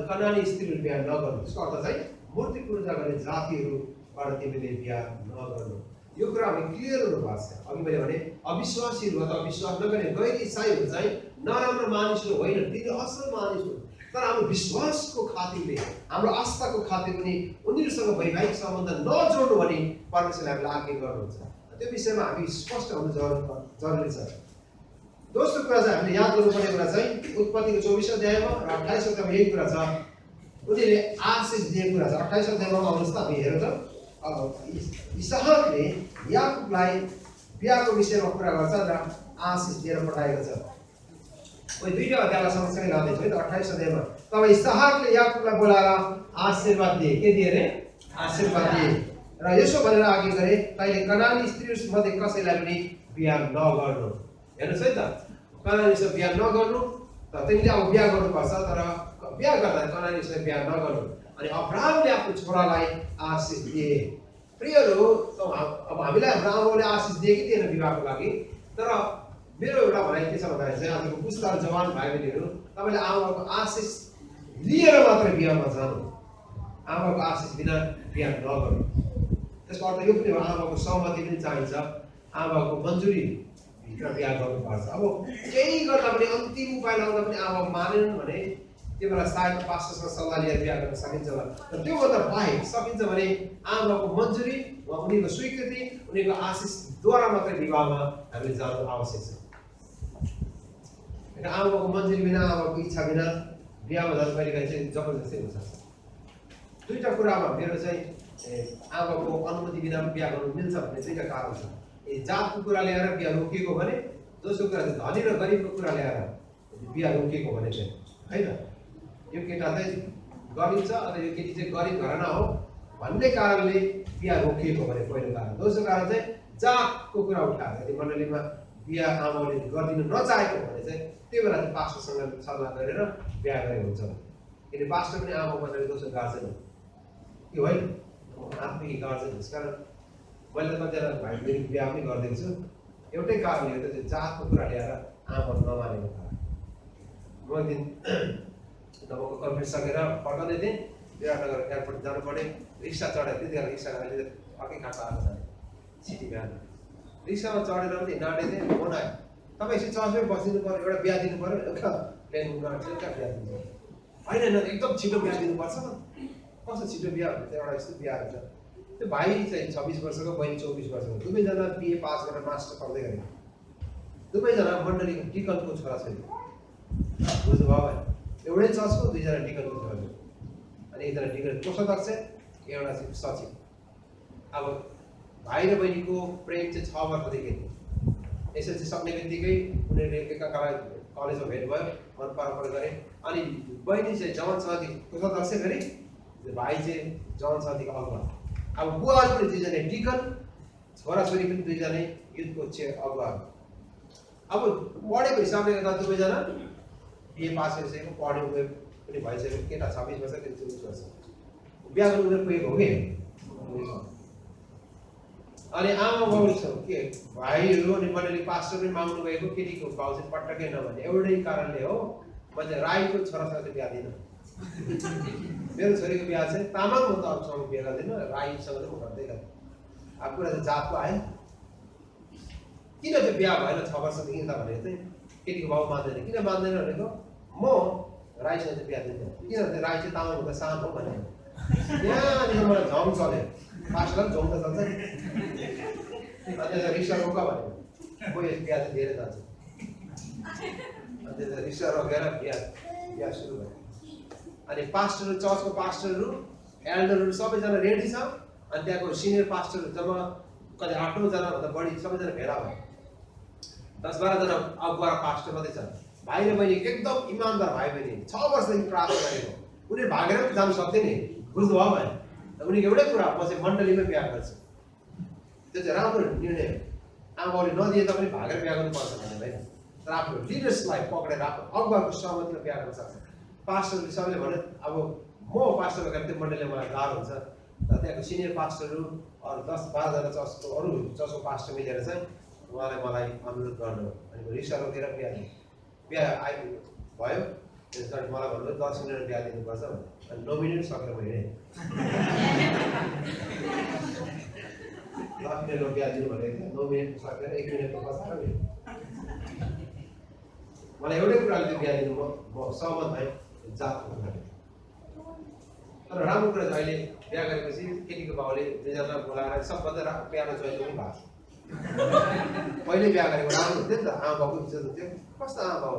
कनानी स्त्रीहरू बिहा नगर्नु। त्यसको अर्थ चाहिँ मूर्ति पूजा गर्ने जातिहरूबाट तिमीले बिहा नगर्नु। यो कुरा हामी क्लियर हुनु भएको छ। अघि मैले भने अविश्वासीहरू अथवा विश्वास नगर्ने गैर इसाईहरू चाहिँ नराम्रो मानिसहरू होइन, तिनीहरू असल मानिस हुन्। तर हाम्रो विश्वासको खातिरले, हाम्रो आस्थाको खातिर पनि उनीहरूसँग वैवाहिक सम्बन्ध नजोड्नु भने परमेश्वरले हामीलाई आज्ञा गर्नुहुन्छ। त्यो विषयमा हामी स्पष्ट हुनु जरुरी छ। दोस्रो कुरा चाहिँ हामीले याद गर्नुपर्ने कुरा चाहिँ उत्पत्तिको 24 अध्यायमा र 28 अध्यायमा यही कुरा छ। उनीहरूले आशिष दिएको कुरा छ। 28 अध्यायमा आउनुहोस् त, हामी हेरौँ त। इसहाकले याकुबलाई बिहाको विषयमा कुरा गर्छ र आशिष दिएर पठाएको छ। कोही दुईटा अध्यायलाई सँगसँगै लाँदैछु है त। 28 अध्यायमा तब इसहाकले याकुबलाई बोलाएर आशीर्वाद दिए। के दिए रे? आशीर्वाद दिए र यसो भनेर आज्ञा गरे, तैँले कनानी स्त्रीहरूमध्ये कसैलाई पनि बिहा नगर्नु। हेर्नुहोस् है त, कनानीसँग बिहा नगर्नु। त तिमीले अब बिहा गर्नुपर्छ, तर बिहा गर्दा कनानीसँग बिहा नगर्नु। अनि अब्राहमले आफ्नो छोरालाई आशिष दिए। प्रियहरू, अब हामीलाई अब्राहमले आशिष दिए कि दिएन विवाहको लागि? तर मेरो एउटा भनाइ के छ भन्दाखेरि चाहिँ आजको पुस्ता जवान भाइ बहिनीहरू, तपाईँले आमाको आशिष लिएर मात्रै बिहामा जानु, आमाको आशिष बिना बिहा नगर्नु। त्यसको अर्थ यो पनि हो, आमाको सहमति पनि चाहिन्छ, आमाको मन्जुरी भित्र बिहा गर्नुपर्छ। अब केही गर्दा पनि अन्तिम उपाय लगाउँदा पनि आमा मानेनन् भने त्यो बेला सायद पास्टरसँग सल्लाह लिएर बिहा गर्न सकिन्छ होला। तर त्योभन्दा बाहेक सकिन्छ भने आमाको मन्जुरी वा उनीको स्वीकृति, उनीको आशिषद्वारा मात्रै विवाहमा हामीले जानु आवश्यक छ। आमाको मन्जुरी बिना, आमाको इच्छा बिना बिहामा जानु कहिलेकाहीँ चाहिँ जबरजस्ती हुनसक्छ। दुईवटा कुरामा मेरो चाहिँ आमाको अनुमति बिना बिहा गर्नु मिल्छ भन्ने दुईवटा कारण छ। जातको कुरा ल्याएर बिहा रोकिएको भने, दोस्रो कुरा चाहिँ धनी र गरिबको कुरा ल्याएर बिहा रोकिएको भने चाहिँ होइन। यो केटा चाहिँ गरिब छ अथवा यो केटी चाहिँ गरिब घराना हो भन्ने कारणले बिहा रोकिएको भने पहिलो कारण। दोस्रो कारण चाहिँ जातको कुरा उठाएर यदि मण्डलीमा बिहा आमाले गरिदिनु नचाहेको भने चाहिँ त्यो बेला चाहिँ पास्टरसँग सल्लाह गरेर बिहा गरेको हुन्छ। किनभने पास्टर पनि आमा भन्नाले दोस्रो गार्जेन हो, यो होइन आत्मिक गार्जेन। त्यस कारण मैले कतिजना भाइ बहिनीको बिहा पनि गरिदिएको छु एउटै कारणले, त्यो चाहिँ जातको कुरा ल्याएर आमा नमानेको कारण। म एक दिन तपाईँको कन्फरेन्स सकेर फर्काउँदै थिएँ, विराटनगर एयरपोर्ट जानु पर्ने, रिक्सा चढेर त्यतिखेर रिक्सा अहिले अर्कै काट्टा आएको छ सिटी बिहान रिक्सामा चढेर पनि हिँड्दै थिएँ। फोन आयो, तपाईँ यसरी चर्चमै बसिदिनु पऱ्यो, एउटा बिहा दिनु पऱ्यो। एउटा प्लेन उडाएर कहाँ बिहा दिनु पऱ्यो? होइन एकदम छिटो बिहा दिनुपर्छ। कस्तो छिटो बिहा भने चाहिँ एउटा यस्तो बिहा हुन्छ। त्यो भाइ चाहिँ 26 वर्षको, बहिनी 24 वर्षको, दुवैजना बिए पास गरेर मास्टर पढ्दै गरेको, दुवैजना मण्डलीको डिकनको छोराछोरी। बुझ्नुभयो भने एउटै चर्चको दुईजना डिकनको छोराछोरी, अनि एकजना डिकन कोषाध्यक्ष, एउटा चाहिँ सचिव। अब भाइ र बहिनीको प्रेम चाहिँ 6 वर्षदेखि एसएलसी सक्ने बित्तिकै उनीहरूले एकाअर्कालाई कलेजमा भेट भयो, मन परापर गरे। अनि बहिनी चाहिँ जवान साथी कोषाध्यक्ष गरे, भाइ चाहिँ जवान साथीको अगुवा। अब बुवाहरू पनि दुईजना डिकन, छोराछोरी पनि दुईजना युथको अगुवा। अब पढेको हिसाबले गर्दा दुवैजना बिए पास गरिसकेको, पढ्ने उमेर पनि भइसकेको, केटा 26 वर्ष, केटी 24 वर्ष, बिहा गर्ने उमेर पुगेको हो कि। अनि आमा बाबु के भाइहरू अनि मण्डली पास्टर पनि माग्नु गएको, केटीको भाउ चाहिँ पटक्कै नभन्ने एउटै कारणले हो। म चाहिँ राईको छोरासँग बिहा दिनँ, मेरो छोरीको बिहा चाहिँ तामाङ म त अरूसँग बिहा गर्दिनँ, राईसँग चाहिँ म गर्दै गर्दिनँ। अब कुरा चाहिँ जातको आयो, किन चाहिँ बिहा भएन 6 वर्षदेखि त भनेको चाहिँ केटीको भाउ मान्दैन। किन मान्दैन भनेको, म राईसँग चाहिँ बिहा दिन्थेँ, किनभने राई चाहिँ तामाङभन्दा सानो हो भने त्यहाँनिर मलाई झम चल्यो। पास्टरलाई झम त चल्छ नि। अनि रिक्सा रोक भन्यो, म यो बिहा चाहिँ दिएर जान्छु। अनि रिक्सा रोकेर बिहा सुरु भयो। अनि पास्टरहरू, चर्चको पास्टरहरू, एल्डरहरू सबैजना रेडी छ। अनि त्यहाँको सिनियर पास्टरहरू जब कति 8-9 जनाभन्दा बढी सबैजना भेला भयो। 10-12 जना अगुवा पास्टर मात्रै छ। भाइ र बहिनी एकदम इमान्दार भाइ बहिनी, 6 वर्षदेखि प्रार्थना गरेको, उनीहरू भागेर पनि जानु सक्दैन। बुझ्नुभयो भने उनीको एउटै कुरा, म चाहिँ मण्डलीमै बिहा गर्छु। त्यो चाहिँ राम्रो निर्णय हो। आमाले नदिए तापनि भागेर बिहा गर्नुपर्छ भन्ने होइन, तर आफ्नो लिडर्सलाई पक्रेर आफ्नो अगुवाको सहमतिमा बिहा गर्न सक्छ। पास्टरले सबैले भने अब म पास्टर भएर त्यो मण्डलीमा मलाई गाह्रो हुन्छ, तर त्यहाँको सिनियर पास्टरहरू अरू 10-12 जना चर्चको अरू चर्चको पास्टर मिलेर चाहिँ उहाँलाई मलाई अनुरोध गर्नु। अनि रिक्सा रोकेर बिहा भयो। त्यसबाट मलाई भन्नुभयो 10 मिनट बिहा दिनुपर्छ भने, अनि 9 मिनट सकेर म हिँडेँ। 10 मिनटमा बिहा दिनु भनेको थियो, 9 मिनट सकेर 1 मिनटको पछाडि हिँडेँ। मलाई एउटै कुराले त्यो बिहा दिनु म सहमत भएँ, जातको कुराले। तर राम्रो कुरा चाहिँ अहिले बिहा गरेपछि केटीको बाउले दुईजना बोलाएर सबभन्दा प्यारो छोरी पनि भएको छ। पहिले बिहा गरेको राम्रो हुन्थ्यो नि त, आमा बाउको इज्जत हुन्थ्यो। कस्तो आमा बाउ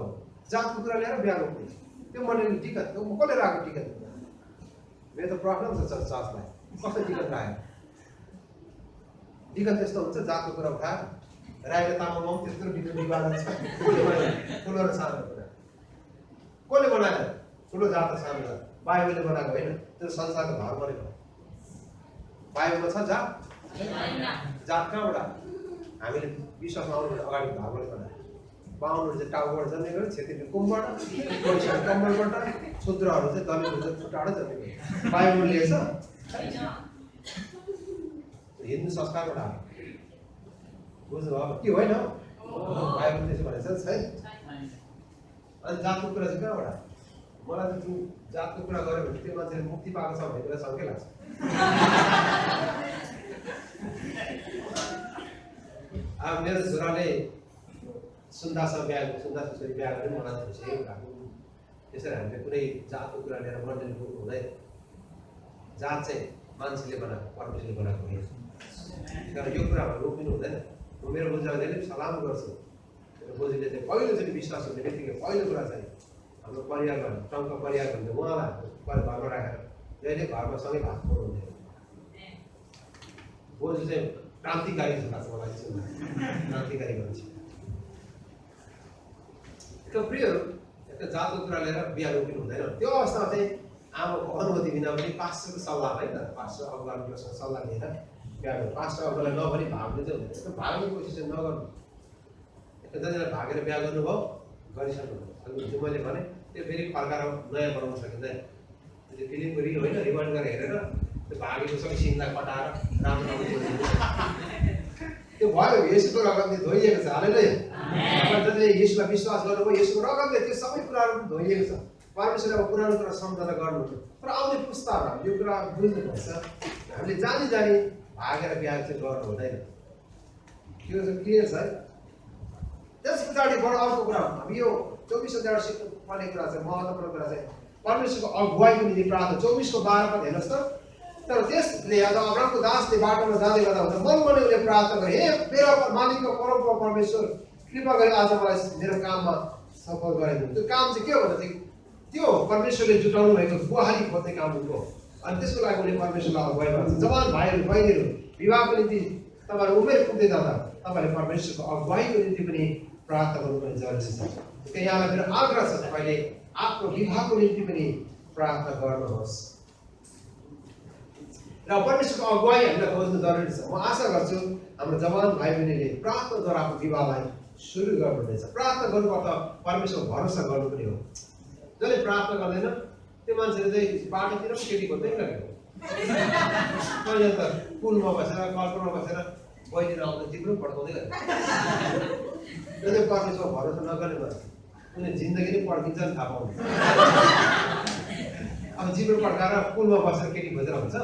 जातको कुरा ल्याएर बिहा रोक्ने, त्यो मण्डलीको टिकट कसले राखेको टिकट? मेरो त प्रब्लम छ चर्चलाई, कस्तो टिकट राखेको? विगत त्यस्तो हुन्छ जातको कुरा उठाएर राई र तामाङमा पनि त्यस्तो विवाद छ कसले बनायो ठुलो र सानो कुरा कसले बनायो ठुलो जात र सानो जात बाइबलले बनाएको होइन त्यो संसारको धर्म नै हो बाइबलमा छ जात जात कहाँबाट हामीले विश्वासमा आउनु अगाडि धर्मले बनायो बाहुनहरू चाहिँ टाउकोबाट जन्मेको छेत्रीले कुमबाट पैसाहरू कम्बलबाट शूद्रहरू चाहिँ दलितहरू चाहिँ छुट्टाबाट जन्मेको बाइबल लेखेछ हिन्दू संस्कारबाट आयो बुझ्नुभयो के होइन बाइबल त्यसो भनेको छ है अनि जातको कुरा चाहिँ कहाँबाट मलाई त तिमी जातको कुरा गर्यो भने त्यो मान्छेले मुक्ति पाएको छ भन्ने कुरा सँगै लाग्छ अब मेरो छोराले सुन्दासँग बिहा छोरी बिहा गरेर मलाई खुसी भएको त्यसरी हामीले कुनै जातको कुरा लिएर मण्डली बोल्नु हुँदैन जात चाहिँ मान्छेले बनाएको परमेश्वरले बनाएको होइन तर यो कुरामा रोकिनु हुँदैन म मेरो बोजूले सलाम गर्छु मेरो बोजूले चाहिँ पहिलोचोटि विश्वास हुने बित्तिकै पहिलो कुरा चाहिँ हाम्रो परिवारमा टङ्क परिवार भन्ने उहाँलाई घरमा राखेर जहिले घरमा सँगै भात खुवाउनु हुन्थ्यो बोजू चाहिँ क्रान्तिकारी जस्तो लाग्छ मलाई सुन्दा क्रान्तिकारी मान्छे प्रियहरू यता जातको कुरा लिएर बिहा रोकिनु हुँदैन त्यो अवस्थामा चाहिँ आमाको अनुमति बिना पनि पास्टरको सल्लाह है त पास्टर अगुवासँग सल्लाह लिएर बिहा गर्नु पास्टर अगुवालाई नभनी भाग्नु चाहिँ हुँदैन यस्तो भाग्ने कोसिस चाहिँ नगर्नु जतिलाई भागेर बिहा गर्नुभयो गरिसक्नु अनि मैले भने त्यो फेरि फर्काएर नयाँ बनाउन सकिँदैन त्यो फिल्मको होइन रिमान्ड गरेर हेरेर त्यो भागेको सबै सिनलाई कटाएर राम्रो त्यो भयो येशूको रगतले धोइएको छ हालेलुया जसले येशूलाई विश्वास गर्नुभयो येशूको रगतले त्यो सबै कुराहरू धोइएको छ परमेश्वरले अब पुरानो कुरा सम्झना गर्नुहुन्छ तर आउने पुस्ताहरू हामीले यो कुरा बुझ्नुपर्छ हामीले जानी जानी भागेर बिहा चाहिँ गर्नु हुँदैन त्यो चाहिँ क्लियर छ है त्यस पछाडि बडो अर्को कुरा हामी यो 24 अध्याय सिक्नुपर्ने कुरा चाहिँ महत्त्वपूर्ण कुरा चाहिँ परमेश्वरको अगुवाईको निम्ति प्रार्थना 24 को 12 पद हेर्नुहोस् त तर त्यसले अब्राहमको दासले बाटोमा जाँदै गर्दा हुन्छ मनमनै उसले प्रार्थना गरे हे मेरो मालिकको परमप्रभु परमेश्वर कृपा गरी आज मलाई मेरो काममा सफल गराइदिनु त्यो काम चाहिँ के हो भन्दा चाहिँ त्यो परमेश्वरले जुटाउनु भएको बुहारी खोज्ने काम हो अनि त्यसको लागि उनले परमेश्वरलाई अगुवाई गर्छ जवान भाइहरू बहिनीहरू विवाहको निम्ति तपाईँहरू उमेर पुग्दै जाँदा तपाईँले परमेश्वरको अगुवाईको निम्ति पनि प्रार्थना गर्नुपर्ने जरुरी छ त्यही यहाँलाई मेरो आग्रह छ तपाईँले आफ्नो विवाहको निम्ति पनि प्रार्थना गर्नुहोस् र परमेश्वरको अगुवाई हामीलाई खोज्नु जरुरी छ म आशा गर्छु हाम्रो जवान भाइ बहिनीले प्रार्थनाद्वारा आफ्नो विवाहलाई सुरु गर्नुहुनेछ प्रार्थना गर्नुपर्दा परमेश्वरको भरोसा गर्नु पनि हो जसले प्रार्थना गर्दैन त्यो मान्छेले चाहिँ बाटोतिर पनि केटी खोज्दै लगेको कहिले त पुलमा बसेर कल्पनामा बसेर बहिनी आउँदा जिब्रो पड्काउँदै गरेको जसले परमेश्वरको भरोसा नगर्ने मान्छे उनी जिन्दगी नै पड्किन्छ नि थाहा पाउँदैन अब जिब्रो पड्काएर पुलमा बसेर केटी खोजेर हुन्छ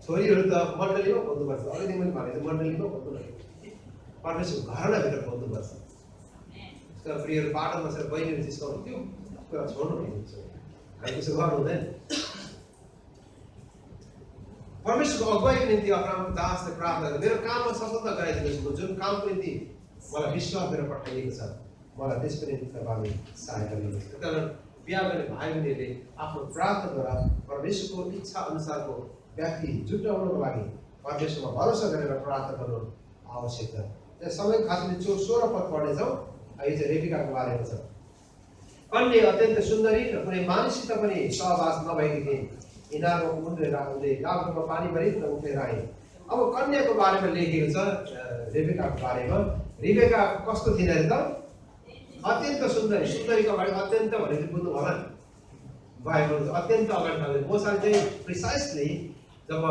छोरीहरू त मण्डलीमा खोज्नुपर्छ अघि मैले भनेको मण्डलीमा खोज्नु परमेश्वरको घरनाभित्र खोज्नुपर्छ तर प्रियहरू बाटो बसेर बहिनीहरू जिस्काउनु त्यो कुरा छोड्नु पर्छ हामी त्यसो गर्नु हुँदैन परमेश्वरको अगुवाईको निम्ति अब्राहमको दासले प्रार्थना गरे मेरो काममा सफलता गराइदिनुहोस् जुन कामको निम्ति मलाई विश्वास गरेर पठाइएको छ मलाई त्यसको निम्ति तपाईँले सहायता गर्नुहोस् त्यस कारण बिहा गर्ने भाइ बहिनीहरूले आफ्नो प्रार्थनाद्वारा परमेश्वरको इच्छा अनुसारको व्यक्ति जुटाउनको लागि परमेश्वरमा भरोसा गरेर प्रार्थना गर्नु आवश्यक छ त्यस समय खासमा 16 पद पढ्नेछौँ यो चाहिँ रेबिकाको बारेमा छ कन्या अत्यन्त सुन्दरी र कुनै मानिससित पनि सहवास नभएकी थिइन् इनारमा उम्रेर उनले गाग्रोमा पानी भरिन् र उठेर आए अब कन्याको बारेमा लेखेको छ रेबिकाको बारेमा रेबिका कस्तो थिएन अरे त अत्यन्त सुन्दरी सुन्दरीको अगाडि अत्यन्त भनेर बुझ्नु होला नि बाइबल अत्यन्त अगाडि थाल्यो मोसाले चाहिँ प्रिसाइसली जब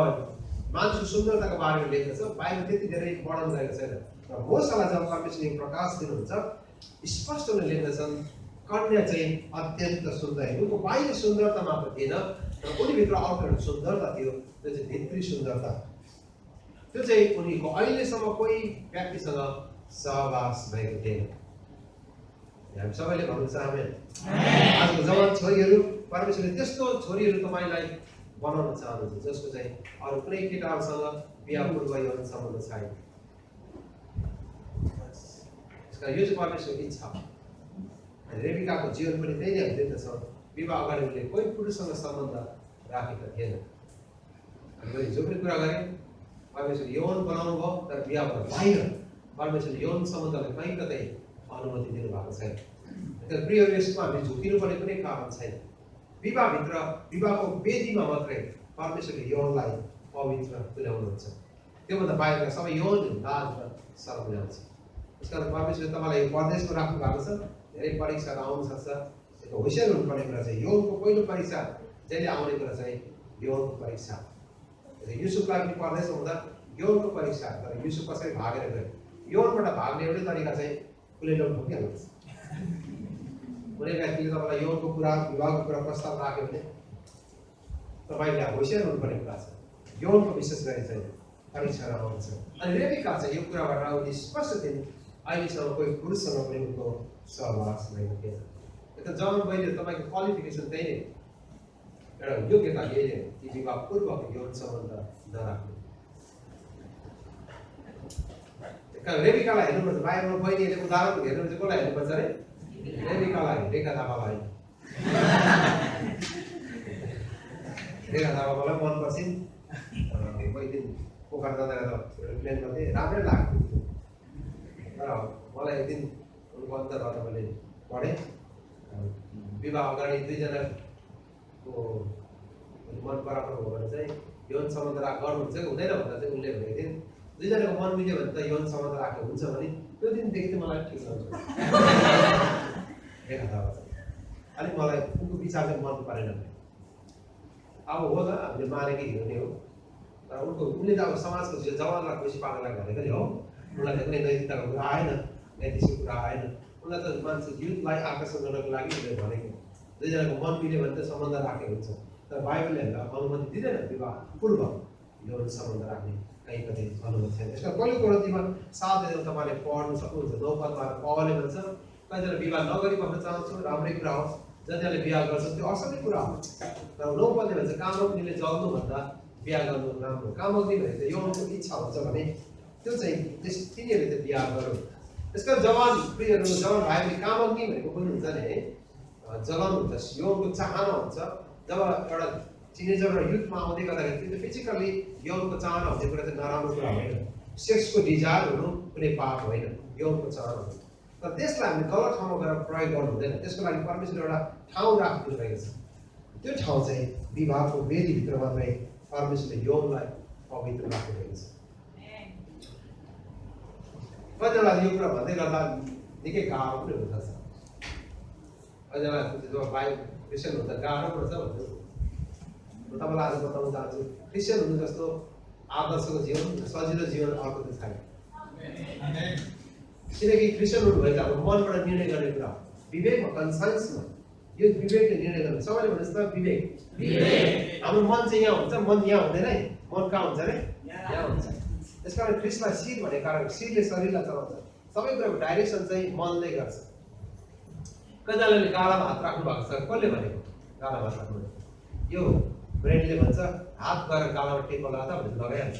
मान्छेको सुन्दरताको बारेमा लेखेको छ बाइबल त्यति धेरै वर्णन गरेको छैन र मोसालाई जब परमेश्वरले प्रकाश दिनुहुन्छ स्पष्ट रूपले लेख्दछन् कन्या चाहिँ अत्यन्त सुन्दर उनको बाहिर सुन्दरता मात्र थिएन तर उनीभित्र अर्को एउटा सुन्दरता थियो त्यो चाहिँ भित्री सुन्दरता त्यो चाहिँ उनीको अहिलेसम्म कोही व्यक्तिसँग सहवास भएको थिएन हामी सबैले भन्नु चाहमे आजको जवान छोरीहरू परमेश्वरले त्यस्तो छोरीहरू तपाईँलाई बनाउन चाहनुहुन्छ जसको चाहिँ अरू कुनै केटाहरूसँग बिहा पूर्व यौन सम्बन्ध छैन यो चाहिँ परमेश्वरको इच्छा हो रेबिकाको जीवन पनि त्यही नै देख्दछ विवाह अगाडि उनले कोही पुरुषसँग सम्बन्ध राखेका थिएन हामीले हिजो पनि कुरा गरेँ परमेश्वरले यौन बनाउनु भयो तर बिहाभन्दा बाहिर परमेश्वरले यौन सम्बन्धलाई कहीँ कतै अनुमति दिनुभएको छैन। तर प्रिय यसमा हामीले झुकिनु पर्ने कुनै कारण छैन। विवाहभित्र विवाहको वेदीमा मात्रै परमेश्वरले यौनलाई पवित्र तुल्याउनुहुन्छ। त्योभन्दा बाहिरका सबै यौन लाज र शरम ल्याउँछ। त्यसकारण परमेश्वरले तपाईँलाई यो परदेशमा राख्नु भएको छ। धेरै परीक्षाहरू आउन सक्छ। त्यो होसियार हुनुपर्ने कुरा चाहिँ यौनको पहिलो परीक्षा जहिले आउने कुरा चाहिँ यौनको परीक्षा। युसुफलाई पनि परदेशमा हुँदा यौनको परीक्षा। तर युसुफ कसरी भागेर गयो? यौनबाट भाग्ने एउटै तरिका चाहिँ कुलेलो ठोकिहाल्नुहोस्। कुनै व्यक्तिले तपाईँलाई यौनको कुरा विवाहको कुरा प्रस्ताव राख्यो भने तपाईँले होसियार हुनुपर्ने कुरा छ। यौनको विशेष गरी चाहिँ परीक्षाहरू आउँछ। अनि रेबिका चाहिँ यो कुराबाट उनी स्पष्ट थिइन् अहिलेसम्म कोही पुरुषसँग पनि उनको सहवास भएको थिएन। यता जवान बहिनी तपाईँको क्वालिफिकेसन त्यही नै एउटा योग्यता यही नै कि विवाह पूर्वक यौन सम्बन्ध नराख्नु। रेबिकालाई हेर्नुपर्छ। बाइबलमा बहिनीले उदाहरण हेर्नु चाहिँ कसलाई हेर्नुपर्छ अरे? रेबिकालाई, रेखा थापालाई। रेखा थापा मलाई मन पर्छिन्। मैले दिन पोखरा जाँदा एउटा प्लेनमा थिएँ, राम्रै लाग्थ्यो। तर मलाई एक दिन उनको अन्तर्गत मैले पढेँ विवाह अगाडि दुईजनाको मन पराउनु हो भने चाहिँ यौन सम्बन्ध गर्नुहुन्छ कि हुँदैन भन्दा चाहिँ उल्लेख गरेको थिएँ। दुईजनाको मन मिल्यो भने त यौन सम्बन्ध राख्नु हुन्छ भने त्यो दिनदेखि चाहिँ मलाई ठिक लाग्छ। रेखा थापा अलिक मलाई उनको विचार चाहिँ मन परेन। अब हो त हामीले मानेकै हिँड्ने हो तर उनले त अब समाजको जवानलाई खुसी पार्नलाई भनेको नि हो। उनलाई त कुनै नैतिकताको कुरा आएन, नैतिकको कुरा आएन। उनलाई त मान्छे युथलाई आकर्षण गर्नको लागि उनले भनेको दुईजनाको मन मिल्यो भने त सम्बन्ध राखेको हुन्छ। तर बाइबलले अनुमति दिँदैन विवाह पूर्व यौन सम्बन्ध राख्ने कहीँ कतै अनुमति छैन। त्यसका पहिलो कोरिन्थीमा 7 तपाईँले पढ्नु सक्नुहुन्छ। 9 पदमा पौलले भन्छ कतिजना विवाह नगरी बस्न चाहन्छ, राम्रै कुरा हो। जतिले बिहा गर्छ त्यो असलै कुरा हो। तर 9 पदले भन्छ कामग्नीले जल्नुभन्दा बिहा गर्नु राम्रो। कामग्नी भने चाहिँ यौनको इच्छा हुन्छ भने त्यो चाहिँ तिनीहरूले चाहिँ बिहा गरौँ। त्यसकारण जवान प्रियहरू जवान भाइहरूले कामग्नी भनेको पनि हुन्छ नि है, जलन हुन्छ, यौनको चाहना हुन्छ। जब एउटा टिनेजर र युथमा आउँदै गर्दाखेरि त्यो फिजिकल्ली यौनको चाहना हुने कुरा चाहिँ नराम्रो कुरा होइन। सेक्सको डिजायर हुनु कुनै पाप होइन, यौनको चाहना हो। तर त्यसलाई हामीले गलत ठाउँमा गएर प्रयोग गर्नु हुँदैन। त्यसको लागि परमेश्वरले एउटा ठाउँ राखिदिनु भएको छ। त्यो ठाउँ चाहिँ विवाहको वेदीभित्र मात्रै परमेश्वरले यौनलाई पवित्र राख्नुभएको छ। कतिजनालाई यो कुरा भन्दै गर्दा निकै गाह्रो पनि हुन सक्छ। कतिजनालाई जब बाइबल क्रिस्चियन हुँदा गाह्रो पर्छ भन्छु। म तपाईँलाई आज बताउन चाहन्छु क्रिस्चियन हुनु जस्तो आदर्शको जीवन सजिलो जीवन अर्को त छैन। किनकि क्रिस्चियन हुनु भयो त अब मनबाट निर्णय गर्ने कुरा हो। विवेकमा कन्साइन्समा यो विवेकले निर्णय गर्नु। सबैले भन्नुहोस् त विवेक। हाम्रो मन चाहिँ यहाँ हुन्छ, मन यहाँ हुँदैन है। मन कहाँ हुन्छ अरे? यहाँ हुन्छ। त्यसकारण ख्रिस्टलाई शिर भन्ने कारण शिरले शरीरलाई चलाउँछ। सबै कुराको डाइरेक्सन चाहिँ मनले गर्छ। कतिजनाले गालामा हात राख्नु भएको छ। कसले भनेको गालामा हात राख्नु? यो ब्रेनले भन्छ हात गरेर गालामा टेको लगाउँदा भनेर लगाइहाल्छ।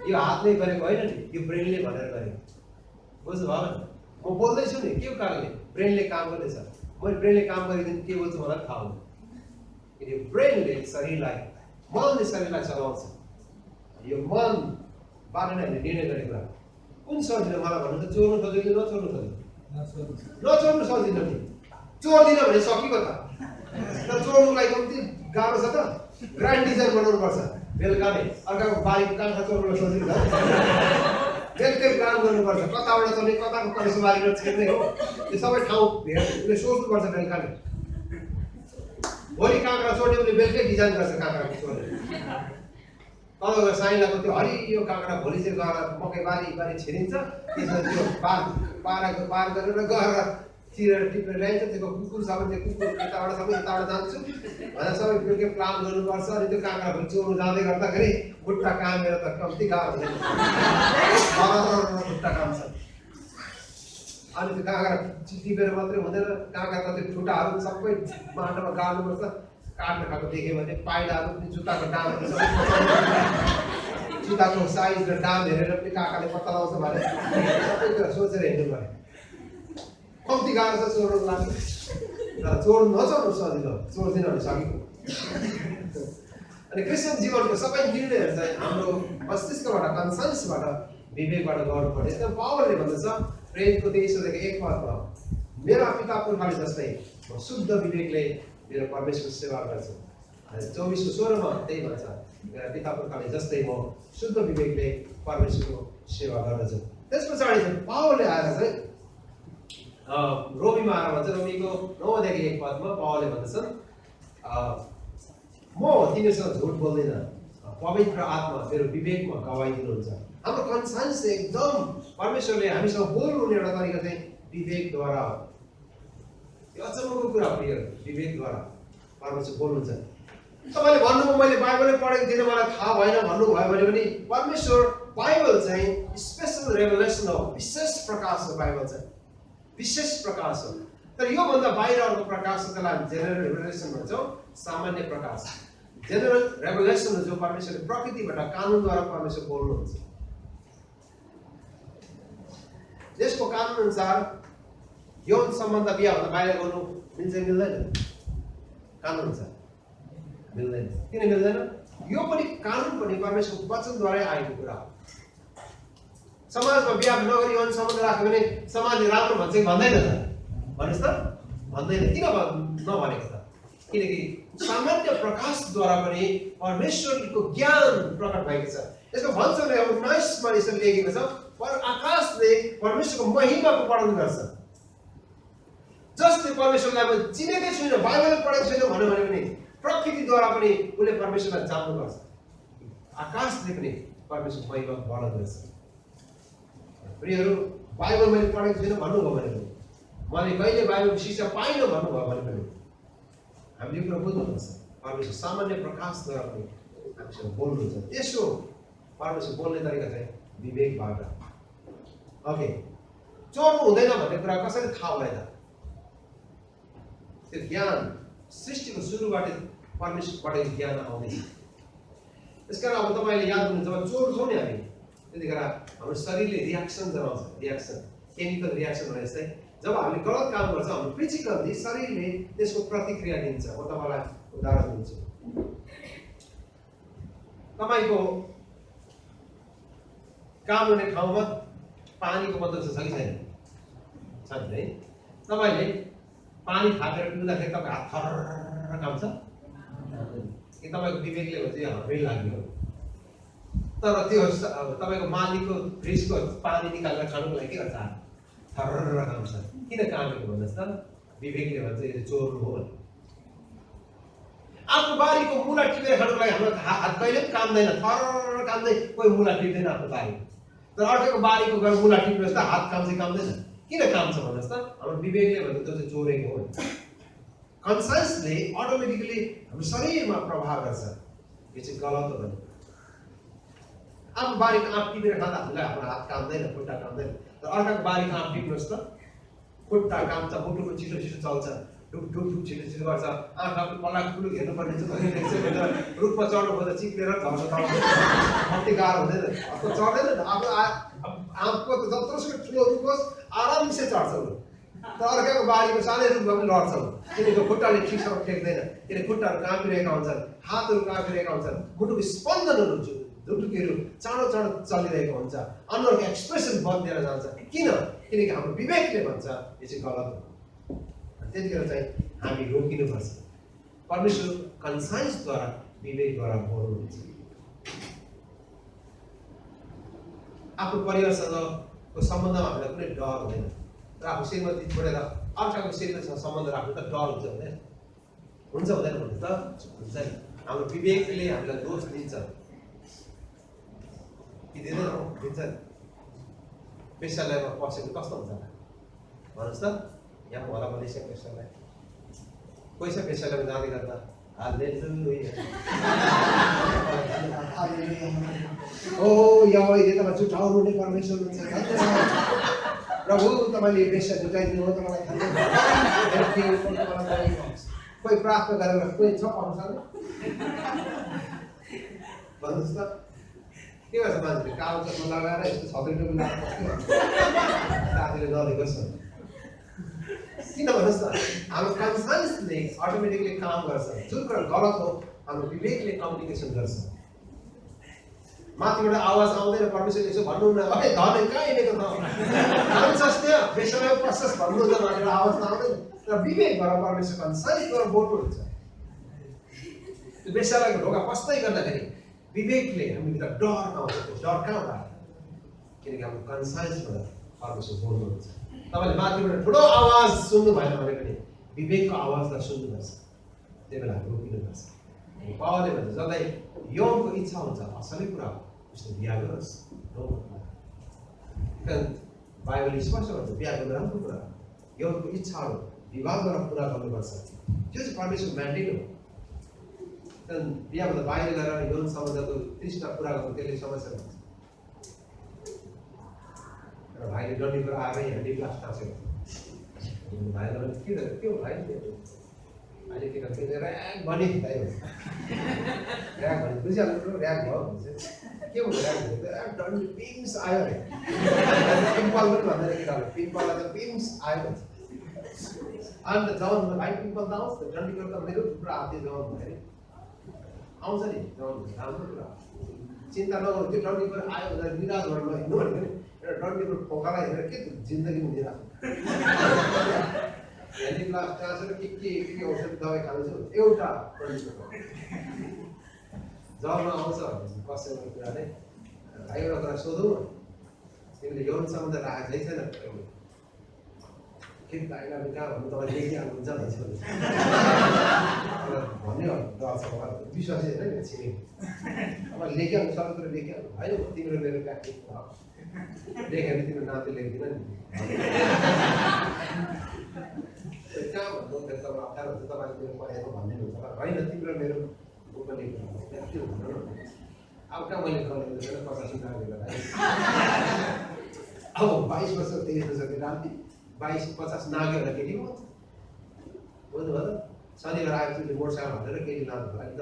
यो हातले गरेको होइन नि, यो ब्रेनले भनेर गरेको। बुझ्नु भयो? म बोल्दैछु नि के कारणले? ब्रेनले काम गर्दैछ। मैले ब्रेनले काम गरिदिनु के बोल्छु मलाई थाहा हुँदैन। किनकि ब्रेनले शरीरलाई, मनले शरीरलाई चलाउँछ। यो मनबाट नै हामीले निर्णय गर्ने कुरा। कुन सजिलो मलाई भन्नु त चोर्नु सजिलो नचोर्नु सजिलो? नचोर्नु सजिलो नि। चोर्दिन भने सकियो त। तर चोर्नुलाई कम्ती गाह्रो छ त। ग्रान्ड डिजाइन बनाउनु पर्छ बेलुका नै। अर्काको बारीको काँखा चोर्नु सजिलो छ? बेलुकै प्लान गर्नुपर्छ। कताबाट चल्ने, कताको करेसो बारीमा छिर्ने हो, यो सबै ठाउँ उसले सोच्नुपर्छ बेलुका नै। भोलि काँक्रा चोर्ने उसले बेलुकै डिजाइन गर्छ काँक्राको चोर्ने। तल साइलाको त्यो हरियो काँक्रा भोलि चाहिँ गएर मकै बारी छिरिन्छ। त्यसमा त्यो पार गरेर गएर चिरेर टिपेर ल्याइन्छ। त्यो कुकुर छ भने त्यो कुकुर यताबाट जान्छु भनेर सबै बेलुकै प्लान गर्नुपर्छ। अनि त्यो काँक्रा भोलि चोर्नु जाँदै गर्दाखेरि खुट्टा कामेर त कम्ती गाह्रो हुँदैन। खुट्टा काम्छ। अनि त्यो काँक्रा टिपेर मात्रै हुँदैन। काँक्रा त त्यो खुट्टाहरू सबै माटोमा गाड्नुपर्छ। काट्न खाएको देख्यो भने पाइलाहरू पनि जुत्ताको डामहरू सबै जुत्ताको साइज र डाम हेरेर पनि काकाले पत्ता लगाउँछ भने सबै कुरा सोचेर हिँड्नु पर्यो। कम्ती गाह्रो छ चोर्नुको लागि। तर चोर्नु नचोर्नु सजिलो, चोर्दिन भने सकिएको। अनि क्रिस्चियन जीवनको सबै निर्णयहरू चाहिँ हाम्रो मस्तिष्कबाट कन्सन्सबाट विवेकबाट गर्नुपर्ने। एकदम पावरले भन्दछ प्रेरितको 23 पदमा मेरा पिता पुर्खाले जस्तै म शुद्ध विवेकले मेरो परमेश्वरको सेवा गर्छु। 24:16 त्यही भन्छ मेरा पिता पुर्खाले जस्तै म शुद्ध विवेकले परमेश्वरको सेवा गर्दछु। त्यस पछाडि चाहिँ पावलले आएर चाहिँ रोमीमा आएर भन्छ रोमीको 9:1 पदमा पावलले भन्दछन् म तिमीसँग झुट बोल्दैन, पवित्र आत्मा मेरो विवेकमा गवाई दिनुहुन्छ। हाम्रो कन्साइन्स चाहिँ एकदम परमेश्वरले हामीसँग बोल्नुहुने एउटा तरिका चाहिँ विवेकद्वारा हो। यो अचम्मको कुरा हो, यो विवेकद्वारा परमेश्वर बोल्नुहुन्छ। तपाईँले भन्नुभयो मैले बाइबलै पढेको थिइनँ मलाई थाहा भएन भन्नुभयो भने पनि परमेश्वर बाइबल चाहिँ स्पेसल रेभलेसन हो, विशेष प्रकाश हो। बाइबल चाहिँ विशेष प्रकाश हो। तर योभन्दा बाहिर अर्को प्रकाश हो, त्यसलाई हामी जेनरल रेभलेसन भन्छौँ, सामान्य प्रकाश। जेनरल रेभलेसन हो जो परमेश्वरले प्रकृतिबाट कानुनद्वारा परमेश्वर बोल्नुहुन्छ। देशको कानुन अनुसार यौन सम्बन्ध बिहाभन्दा बाहिर गर्नु मिल्छ मिल्दैन? कानुन अनुसार मिल्दैन। किन मिल्दैन? यो पनि कानुन पनि परमेश्वरको वचनद्वारै आएको कुरा हो। समाजमा बिहा नगरी यौन सम्बन्ध राख्यो भने समाजले राम्रो भन्छ कि भन्दैन त? भन्नुहोस् त, भन्दैन। किन नभनेको त? किनकि सामान्य प्रकाशद्वारा पनि परमेश्वरको ज्ञान प्रकट भएको छ। यसको भन्छ भने 19मा यसरी लेखेको छ पर आकाशले परमेश्वरको महिमाको वर्णन गर्छ। जसले परमेश्वरलाई म चिनेकै छुइनँ, बाइबल पढेको छैन भन्यो भने पनि प्रकृतिद्वारा पनि उसले परमेश्वरलाई जान्नुपर्छ। आकाशले पनि परमेश्वरको महिमाको वर्णन गर्छ। प्रियहरू, बाइबल मैले पढेको छैन भन्नुभयो भने पनि, मैले कहिले बाइबलको शिक्षा पाइनँ भन्नुभयो भने पनि हामीले यो कुरा बुझ्नुपर्छ। परमेश्वर सामान्य प्रकाशद्वारा पनि हामीसँग बोल्नुहुन्छ। त्यसो परमेश्वर बोल्ने तरिका चाहिँ विवेकबाट। ओके, चोर्नु हुँदैन भन्ने कुरा कसरी थाहा भयो त? त्यो ज्ञान सृष्टिको सुरुबाट परमेश्वरबाट ज्ञान आउँदैछ। त्यसकारण अब तपाईँले याद हुनुहुन्छ जब चोर्छौँ नि हामी, त्यतिखेर हाम्रो शरीरले रियाक्सन जनाउँछ। रियाक्सन, केमिकल रियाक्सन भने जस्तै जब हामीले गलत काम गर्छ हाम्रो फिजिकल्ली शरीरले त्यसको प्रतिक्रिया दिन्छ। म तपाईँलाई उदाहरण दिन्छु। तपाईँको काम हुने ठाउँमा पानीको बन्दोबस्त छ कि छैन? छ नि है? तपाईँले पानी थापेर पिउँदाखेरि तपाईँको हात थर्र काम्छ कि तपाईँको विवेकले भन्छ यो हाम्रै लाग्यो? तर त्यो तपाईँको मालिकको फ्रिजको पानी निकालेर खानुको लागि के गर्छ? थर्र काम्छ। किन कामेको भन्नुहोस् त? विवेकले भन्छ यो चोर्नु हो। आफ्नो बारीको मुला टिपेर खानुको लागि हाम्रो हात कहिले पनि काम्दैन, थर्र काम्दै कोही मुला टिप्दैन आफ्नो बारी। तर अर्को बारीको गएर मुला टिप्नुहोस् त हात काम्छ काम्दैन? किन काम्छ भन्नुहोस् त? हाम्रो विवेकले भन्छ त्यो चाहिँ चोरेको हो। कन्साइन्सले अटोमेटिकली हाम्रो शरीरमा प्रभाव गर्छ यो चाहिँ गलत हो भने। आफ्नो बारीको आँप टिपेर खाँदा हामीलाई हाम्रो हात काम्दैन, खुट्टा काम्दैन। तर अर्काको बारीको आँप टिप्नुहोस् त, खुट्टा काम्छ, मुटुको छिटो छिटो चल्छ, ढुक ढुक ढुक छिटो छिटो गर्छ, आँखा पलाक पुलुक हेर्नुपर्ने चाहिँ रुखमा चढ्नु खोज्दा चिप्लेर झर्छ तल। कति गाह्रो हुँदैन, अब चढ्दैन नि। अब आँपको त जत्रोसुकै ठुलो रुख होस् आरामसे चढ्छ ऊ। तर अर्काको बारीको सानै रुखमा पनि लड्छ ऊ, किनकि खुट्टाले ठिकसँग टेक्दैन। किन खुट्टाहरू काँपिरहेका हुन्छन्, हातहरू काँपिरहेका हुन्छन्, मुटुको स्पन्दनहरू धुकधुकीहरू चाँडो चाँडो चलिरहेको हुन्छ, अनुहारको एक्सप्रेसन बदलेर जान्छ। किन? किनकि हाम्रो विवेकले भन्छ यो चाहिँ गलत हो। त्यतिखेर चाहिँ हामी रोकिनुपर्छ। परमेश्वर कन्साइन्सद्वारा विवेकद्वारा बोल्नुहुन्छ। आफ्नो परिवारसँगको सम्बन्धमा हामीलाई कुनै डर हुँदैन। तर आफ्नो श्रीमती छोडेर अर्काको श्रीमतीसँग सम्बन्ध राख्नु त डर हुन्छ हुँदैन? हुन्छ हुँदैन भन्नु त? हुन्छ नि। हाम्रो विवेकले हामीलाई दोष दिन्छ कि दिँदैन? दिन्छ नि। पेसालयमा पसेको कस्तो हुन्छ भन्नुहोस् त? यहाँ होला मलेसिया पेसालय कोही छ पेसालयमा जाँदै गर्दा हालेलुया ओ यहोवा यतामा जुटाउनु नै परमेश्वर हुन्छ। प्रभु तपाईँले पेसा जुटाइदिनु हो, तपाईँलाई कोही प्रार्थना गरेर कोही छ पाउँछ भन्नुहोस् त? के गर्छ मान्छेले? कालो चस्मा लगाएर यस्तो छत्री टोपी लगाएर बस्यो, साथीले नदेको छ। किन भन्नुहोस् त? हाम्रो कन्साइन्सले अटोमेटिकली काम गर्छ। जुन कुरा गलत हो हाम्रो विवेकले कम्युनिकेसन गर्छ। माथिबाट आवाज आउँदैन परमेश्वरले यसो भन्नुहुन्न अरे धन कहाँ हिँडेको त भन्छस् त्यहाँ बेसरमा पस्छस् भन्नुहुन्छ भनेर आवाज आउँदैन। र विवेकबाट परमेश्वर कन्साइजबाट बोल्नुहुन्छ। त्यो बेसालाई ढोका पस्दै गर्दाखेरि विवेकले हामीभित्र डर आउँछ। त्यो डर कहाँबाट आयो? किनकि हाम्रो कन्साइजबाट परमेश्वर बोल्नुहुन्छ। तपाईँले माथिबाट ठुलो आवाज सुन्नु भएन भने पनि विवेकको आवाजलाई सुन्नुपर्छ। त्यही बेला रोकिनुपर्छ। पावलले भन्छ जसलाई यौनको इच्छा हुन्छ असलै कुरा हो उसले बिहा गरोस्। बाइबलले स्पष्ट भन्छ बिहा गर्नु राम्रो कुरा हो। यौनको इच्छाहरू विवाहद्वारा पुरा गर्नुपर्छ। त्यो चाहिँ परमेश्वर म्यान्डेट हो। बिहाभन्दा बाहिर गएर यौन सम्बन्धको तृष्णा पुरा गर्नु त्यसले समस्या हुन्छ। र भाइले डन्डी कुरा आएरै ह्यान्डी ग्लास टाँसेको भाइलाई के हो भाइ अहिले के गर्छ ऱ्याक भने भाइ ऱ्याक भने बुझिहाल्नु ऱ्याक भयो भने चाहिँ के हुन्छ ऱ्याक भने त डन्डी पिम्स आयो अरे पिम्पल पनि भन्दैन केटाहरूले पिम्पललाई त पिम्स आयो भन्छ। अन्त जवान भाइ पिम्पल त आउँछ त डन्डी गर्दा मेरो थुप्रो हाते जवान भन्दाखेरि आउँछ नि जवान राम्रो कुरा चिन्ता नगर्नु। त्यो डन्डी कुरा आयो भनेर निराश भएर नहिँड्नु भनेको नि एउटा डन्डीको फोकालाई हेरेर के जिन्दगीमा दिइरहेको ह्यान्डी ग्लास टाँसेर के औषधि दबाई खाँदैछु एउटा जबमा आउँछ कसैको कुरा नै भाइ एउटा कुरा सोधौँ तिमीले यौन सम्बन्ध राखेकै छैन के भाइलाई कहाँ भन्नु तपाईँ लेखिहाल्नुहुन्छ भन्छ भन्ने डर छ विश्वासै होइन नि छिमेकी अब लेखिहाल्नु सबै कुरो लेखिहाल्नु होइन तिम्रो मेरो प्र्याक्टिस लेख्यो भने तिम्रो नाति लेख्दिन नि कहाँ भन्नु तपाईँ अप्ठ्यारो हुन्छ तपाईँले मेरो पढाएको भनिदिनुहुन्छ होइन तिम्रो मेरो बुकमा लेख्नु के भन्नु न अब कहाँ मैले कलेज 50 नागेर अब 22 वर्ष 23 वर्ष केटाले 22-50 नाग्यो होला केटी बुझ्नुभयो त शनिबार आएपछि मोटरसाइकल हालेर केटी लानु लागि त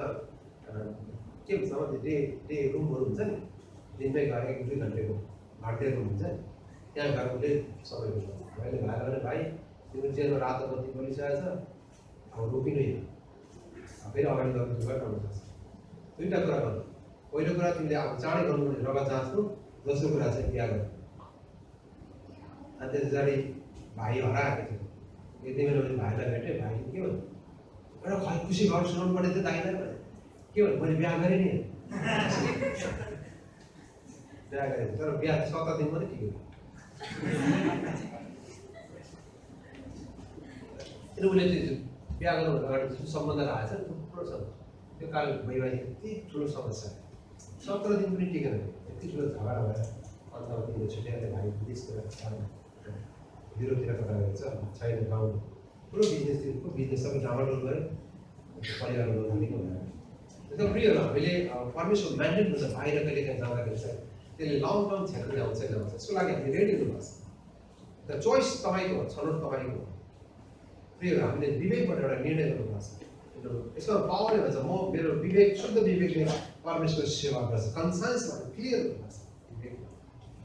के हुन्छ भने डे रुमहरू हुन्छ नि दिनमै गएर 1-2 घन्टेको घन्टे रुम हुन्छ नि त्यहाँ गएर उसले सबै हुन्छ मैले भाइ भने भाइ तिम्रो जेलमा रातो बत्ती बलिसकेको छ अब रोकिनु फेरि अगाडि गर्नु गर्नुपर्छ। दुईवटा कुरा गर्नु पहिलो कुरा तिमीले अब चाँडै गर्नु भने रगत जाँच्नु दोस्रो कुरा चाहिँ बिहा गर्नु। अनि त्यस पछाडि भाइ हराएको थियो यति बेला मैले भाइलाई भेटेँ भाइले के भन्नु एउटा खै खुसी घर सुनाउनु पर्ने थियो दाइलाई भने के भन्नु मैले बिहा गरेँ नि बिहा गरेँ तर बिहा 7 दिन मात्रै ठिकै किन उसले चाहिँ बिहा गर्नुभन्दा अगाडि जुन सम्बन्ध राखेको छ थुप्रो छ त्यो कारण वैवाहिक यति ठुलो समस्या 17 दिन पनि टिकेन यति ठुलो झगडा भएर अन्तमा तिमीले छुट्याएर भाइ विदेशतिर युरोपतिर कता गएको छ छैन गाउँ ठुलो बिजनेस सबै डामाडोल गऱ्यो परिवारको थालेको भनेर। त्यसमा प्रियहरू हामीले परमेश्वर म्यान्डेट हुन्छ बाहिर कहिले काहीँ जाँदाखेरि चाहिँ त्यसले लङ टर्म क्षेत्रमा आउँछ ल्याउँछ त्यसको लागि हामीले रेडी हुनुपर्छ। द चोइस तपाईँको छनौट तपाईँको प्रियहरू हामीले विवेकबाट एउटा निर्णय गर्नुपर्छ। यसमा पावरले भन्छ म मेरो विवेक शुद्ध विवेकले परमेश्वर सेवा गर्छ कन्साइन्सबाट क्लियर हुनुपर्छ विवेक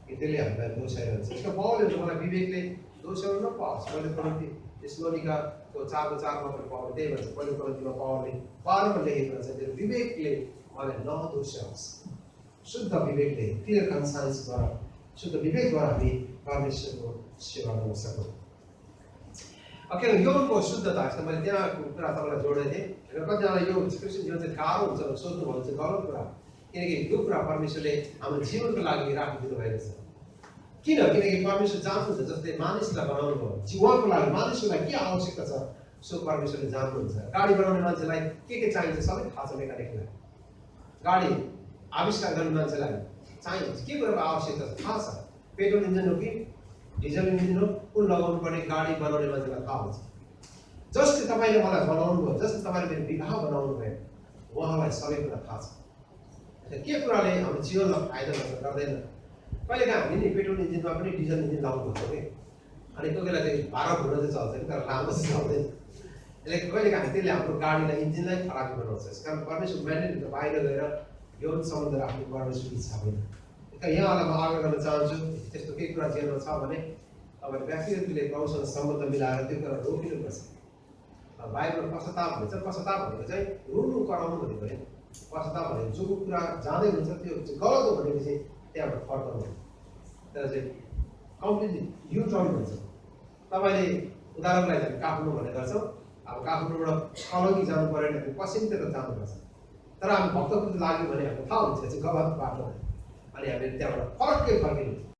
त्यसले हामीलाई दोषाइरहन्छ। यसमा पावरले मलाई विवेकले दोषाउनु नपाओस्। मैले कम्ती स्लोनिकाको 4:4 पनि पावर त्यही भन्छ पहिलो कम्तीमा पावरले 12मा लेखेको छ मेरो विवेकले मलाई नदोषाओस्। शुद्ध विवेकले क्लियर कन्साइन्सद्वारा शुद्ध विवेकद्वारा हामी परमेश्वरको सेवा गर्न सकौँ। किन यौनको शुद्धता छ मैले त्यहाँ कुरा तपाईँलाई जोडेको थिएँ र कतिजनालाई यो क्रिस्चियन जीवन चाहिँ गाह्रो हुन्छ भनेर सोध्नुभयो चाहिँ गलत कुरा किनकि यो कुरा परमेश्वरले हाम्रो जीवनको लागि राखिदिनु भएको छ। किनकि परमेश्वर जान्नुहुन्छ जस्तै मानिसलाई बनाउनु भयो जीवनको लागि मानिसलाई के आवश्यकता छ सो परमेश्वरले जान्नुहुन्छ। गाडी बनाउने मान्छेलाई के चाहिन्छ सबै थाहा छ मेकानिकलाई। गाडी आविष्कार गर्ने मान्छेलाई चाहिन्छ के कुराको आवश्यकता छ थाहा छ। पेट्रोल इन्जिन हो कि डिजल इन्जिन हो कुन लगाउनु पर्ने गाडी बनाउने मान्छेलाई थाहा हुन्छ। जसले तपाईँले मलाई बनाउनु भयो जसले तपाईँले मेरो विवाह बनाउनु भयो उहाँलाई सबै कुरा थाहा छ। के कुराले हाम्रो जीवनलाई फाइदा गर्दैन कहिले काहीँ हामी नि पेट्रोल इन्जिनमा पनि डिजल इन्जिन लाउनु पर्छ कि अनि कोही बेला चाहिँ भाडा घुर्न चाहिँ चल्छ कि तर लामो चाहिँ चल्दैन। यसले कहिले काहीँ त्यसले हाम्रो गाडीलाई इन्जिनलाई खराबी बनाउँछ। यस कारण परमेश्वर म्यान्डेट बाहिर गएर यौन सम्बन्ध राख्नु परमेश्वर इच्छा होइन। यहाँलाई म आग्रह गर्न चाहन्छु त्यस्तो केही कुरा जीवनमा छ भने तपाईँले व्यक्तिगतले प्रभुसँग सम्बन्ध मिलाएर त्यो कुरा रोकिनुपर्छ। बाइबलमा पश्चाताप भन्छ। पश्चाताप भनेको चाहिँ रुनु कराउनु भनेको होइन। पश्चाताप भनेको जो कुरा जाँदै हुन्छ त्यो चाहिँ गलत हो भनेपछि त्यहाँबाट फर्काउनु, तर चाहिँ कम्प्लिटली यु टर्न भन्छ। तपाईँले उदाहरणको लागि हामी काठमाडौँ भन्ने गर्छौँ। अब काठमाडौँबाट अलग्गी जानु पऱ्यो भने हामी पश्चिमतिर जानुपर्छ, तर हामी भक्तपुर लाग्यो भने हामीलाई थाहा हुन्छ चाहिँ गलत बाटो, अनि हामीले त्यहाँबाट फर्कै फर्किनु।